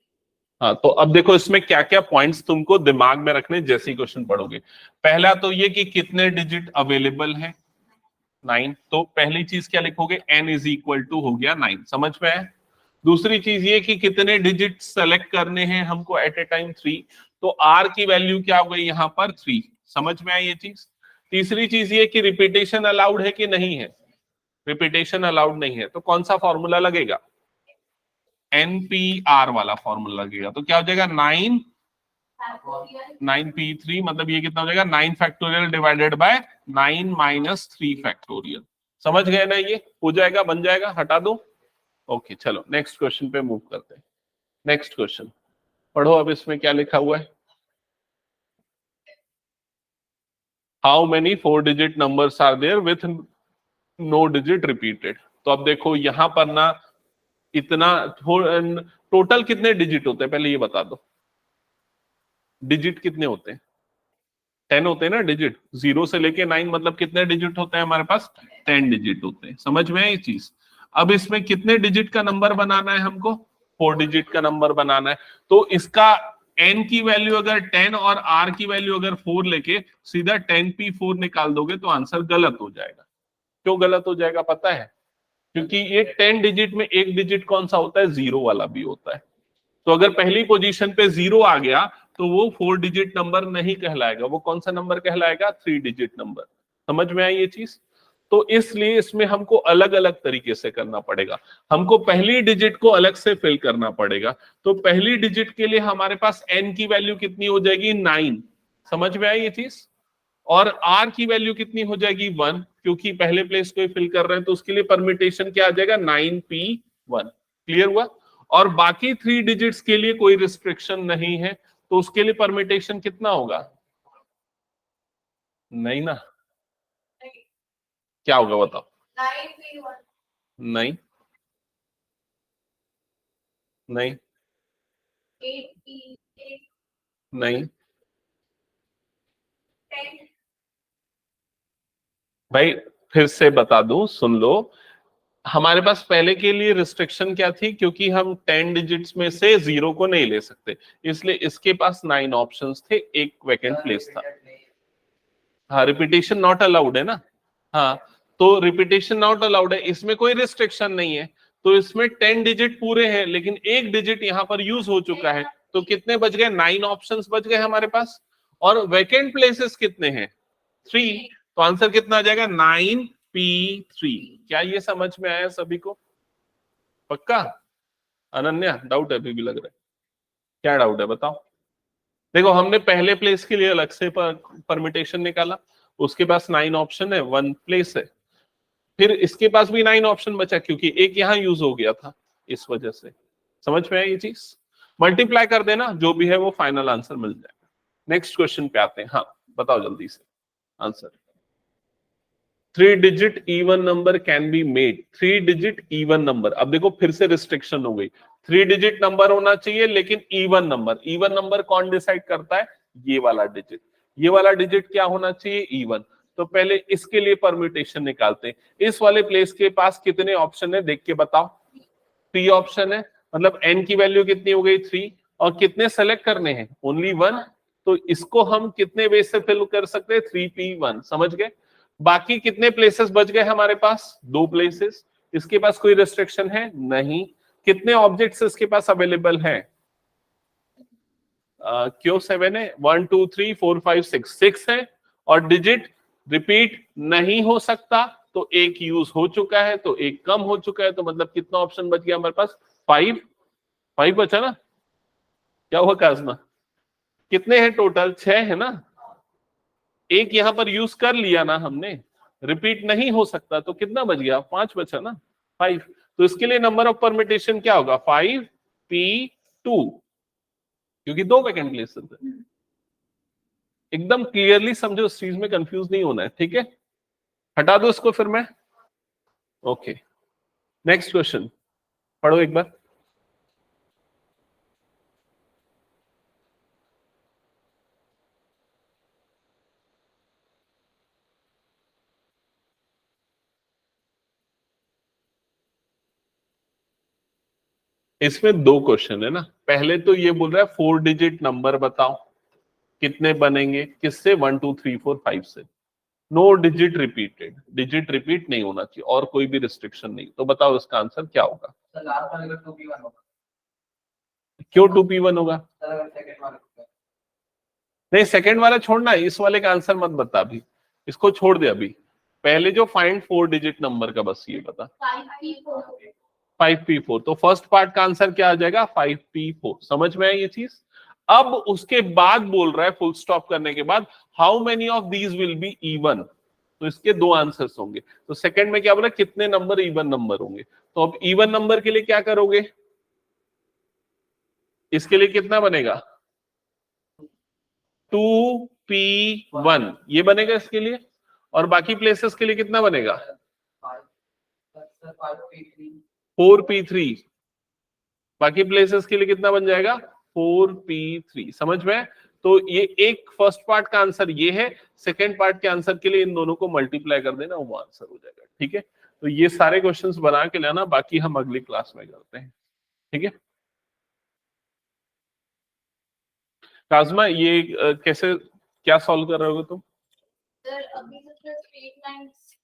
हाँ, तो अब देखो इसमें क्या क्या पॉइंट्स तुमको दिमाग में रखने जैसे ही क्वेश्चन पढ़ोगे। पहला तो ये कि कितने डिजिट अवेलेबल है 9, तो पहली चीज क्या लिखोगे n इज इक्वल टू हो गया 9। समझ में है? दूसरी चीज ये कि कितने डिजिट सेलेक्ट करने हैं हमको एट ए टाइम 3, तो r की वैल्यू क्या हो गई यहाँ पर 3। समझ में आई ये चीज? तीसरी चीज ये कि रिपीटेशन अलाउड है कि नहीं है, रिपीटेशन अलाउड नहीं है, तो कौन सा फॉर्मूला लगेगा NPR वाला फॉर्मूला लगेगा, तो क्या हो जाएगा 9 फैक्टोरियल 9p3, मतलब ये कितना हो जाएगा 9 factorial divided bye 9 minus 3 factorial. समझ गए ना, ये हो जाएगा, बन जाएगा, हटा दो। ओके चलो नेक्स्ट क्वेश्चन पे मूव करते हैं। नेक्स्ट क्वेश्चन पढ़ो, अब इसमें क्या लिखा हुआ है। How many 4 digit numbers are there with no digit repeated. तो अब देखो यहां पर ना इतना टोटल कितने डिजिट होते हैं पहले ये बता दो। डिजिट कितने होते हैं? 10 होते हैं ना डिजिट, 0 से लेके 9, मतलब कितने डिजिट होते हैं हमारे पास? 10 डिजिट होते हैं। समझ में है ये चीज? अब इसमें कितने डिजिट का नंबर बनाना है हमको? 4 डिजिट का नंबर बनाना है। तो इसका n की वैल्यू अगर 10 और r की वैल्यू अगर 4 लेके सीधा 10p4 निकाल दोगे तो आंसर गलत हो जाएगा। क्यों गलत हो जाएगा पता है? क्योंकि ये 10 डिजिट में एक डिजिट कौन सा होता है? 0 वाला भी होता है। तो अगर पहली पोजीशन पे 0 आ गया तो वो 4 डिजिट नंबर नहीं कहलाएगा, वो कौन सा नंबर कहलाएगा? 3 डिजिट नंबर। समझ में आई ये चीज? तो इसलिए इसमें हमको अलग अलग तरीके से करना पड़ेगा। हमको पहली डिजिट को अलग से फिल करना पड़ेगा। तो पहली डिजिट के लिए हमारे पास n की वैल्यू कितनी हो जाएगी? 9। समझ में आई ये चीज? और r की वैल्यू कितनी हो जाएगी? 1, क्योंकि पहले प्लेस को फिल कर रहे हैं तो उसके लिए परमिटेशन क्या आ जाएगा? 9p1। क्लियर हुआ? और बाकी 3 डिजिट्स के लिए कोई रिस्ट्रिक्शन नहीं है, तो उसके लिए परमिटेशन कितना होगा? नहीं ना, क्या होगा बताओ? 9p1 नहीं नहीं 8p8 नहीं 10 भाई, फिर से बता दूं, सुन लो। हमारे पास पहले के लिए रिस्ट्रिक्शन क्या थी? क्योंकि हम 10 डिजिट्स में से 0 को नहीं ले सकते, इसलिए इसके पास 9 ऑप्शंस थे, एक वैकेंट प्लेस था। हाँ, रिपीटेशन नॉट अलाउड है ना। हाँ, तो रिपीटेशन नॉट अलाउड है, इसमें कोई रिस्ट्रिक्शन नहीं है। तो इसमें 10 डिजिट पूरे हैं, लेकिन एक डिजिट यहाँ पर यूज हो चुका है, तो कितने बच गए? 9 ऑप्शंस बच गए हमारे पास। और वैकेंट प्लेसेस कितने हैं? 3। तो आंसर कितना आ जाएगा? 9p3। क्या ये समझ में आया सभी को? पक्का? अनन्या डाउट है अभी भी लग रहा है? क्या डाउट है बताओ? देखो हमने पहले प्लेस के लिए अलग से परमिटेशन निकाला, उसके पास 9 ऑप्शन है, 1 प्लेस है। फिर इसके पास भी 9 ऑप्शन बचा, क्योंकि एक यहां यूज हो गया था, इस वजह से। समझ में आई ये चीज? मल्टीप्लाई कर देना, जो भी है वो फाइनल आंसर मिल जाएगा। नेक्स्ट क्वेश्चन पे आते हैं। हाँ बताओ जल्दी से answer. 3 digit even number can be made. 3 digit even number, अब देखो फिर से रिस्ट्रिक्शन हो गई। 3 डिजिट नंबर होना चाहिए लेकिन इवन नंबर। इवन नंबर कौन डिसाइड करता है? ये वाला डिजिट। ये वाला डिजिट क्या होना चाहिए? इवन। तो पहले इसके लिए परम्यूटेशन निकालते हैं। इस वाले प्लेस के पास कितने ऑप्शन है देख के बताओ? 3 ऑप्शन है, मतलब n की वैल्यू कितनी हो गई? 3। और कितने सेलेक्ट करने हैं? ओनली 1। तो इसको हम कितने वे से फिल कर सकते हैं? 3p1। समझ गए? बाकी कितने प्लेसेस बच गए हमारे पास? 2 प्लेसेस। इसके पास कोई रिस्ट्रिक्शन है? नहीं। कितने ऑब्जेक्ट्स इसके पास अवेलेबल हैं? क्यों 7 है? 1 2 3 4 5 6 है। और डिजिट रिपीट नहीं हो सकता, तो एक यूज हो चुका है, तो एक कम हो चुका है। तो मतलब कितना ऑप्शन बच गया हमारे पास? 5 बचा ना? क्या हुआ काजमा? कितने हैं टोटल? 6 है ना? एक यहां पर यूज कर लिया ना हमने, रिपीट नहीं हो सकता, तो कितना बच गया? 5 बचा ना? 5। तो इसके लिए नंबर ऑफ परमिटेशन क्या होगा? 5p2, क्योंकि 2 वैकेंट प्लेसेस है। एकदम क्लियरली समझो, इस चीज में कंफ्यूज नहीं होना है, ठीक है? हटा दो इसको फिर मैं। ओके नेक्स्ट क्वेश्चन पढ़ो एक बार। इसमें 2 क्वेश्चन है ना। पहले तो ये बोल रहा है 4 डिजिट नंबर बताओ कितने बनेंगे, किससे? 1 2 3 4 5 से। No digit repeated, digit repeat नहीं होना चाहिए और कोई भी रिस्ट्रिक्शन नहीं। तो बताओ इसका आंसर क्या होगा? क्यों 2p1 होगा? नहीं, सेकंड वाला छोड़ना, इस वाले का आंसर मत बता अभी, इसको छोड़ दे अभी। पहले जो फाइंड 4 डिजिट नंबर का बस ये बता। 5p4 5p4। तो फर्स्ट पार्ट का आंसर क्या आ जाएगा? 5p4। समझ में है ये चीज? अब उसके बाद बोल रहा है फुल स्टॉप करने के बाद how many of these will be even. तो इसके दो आंसर्स होंगे। तो सेकंड में क्या बोला? कितने नंबर इवन नंबर होंगे। तो अब इवन नंबर के लिए क्या करोगे? इसके लिए कितना बनेगा? 2p1 ये बनेगा इसके लिए। और बाकी प्लेसेस के लिए कितना बनेगा? 4p3। बाकी प्लेसेस के लिए कितना बन जाएगा? 4p3। समझ में? तो ये एक फर्स्ट पार्ट का आंसर ये है। सेकंड पार्ट के आंसर के लिए इन दोनों को मल्टीप्लाई कर देना, वो आंसर हो जाएगा। ठीक है, तो ये सारे क्वेश्चंस बना के लाना, बाकी हम अगली क्लास में करते हैं। ठीक है काजमा, ये कैसे क्या सॉल्व कर रहे हो तुम? सर अभी तो सर स्ट्रेट लाइंस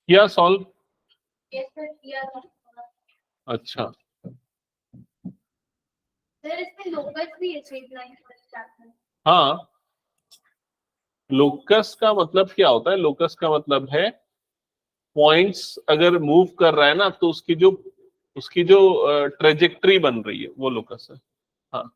किया सॉल्व? यस सर किया था। अच्छा, सर इसमें लोकस भी है स्ट्रेट लाइन वाले चैप्टर। हाँ। लोकस का मतलब क्या होता है? लोकस का मतलब है पॉइंट्स अगर मूव कर रहा है ना, तो उसकी जो ट्रेजेक्ट्री बन रही है वो लोकस है। हाँ।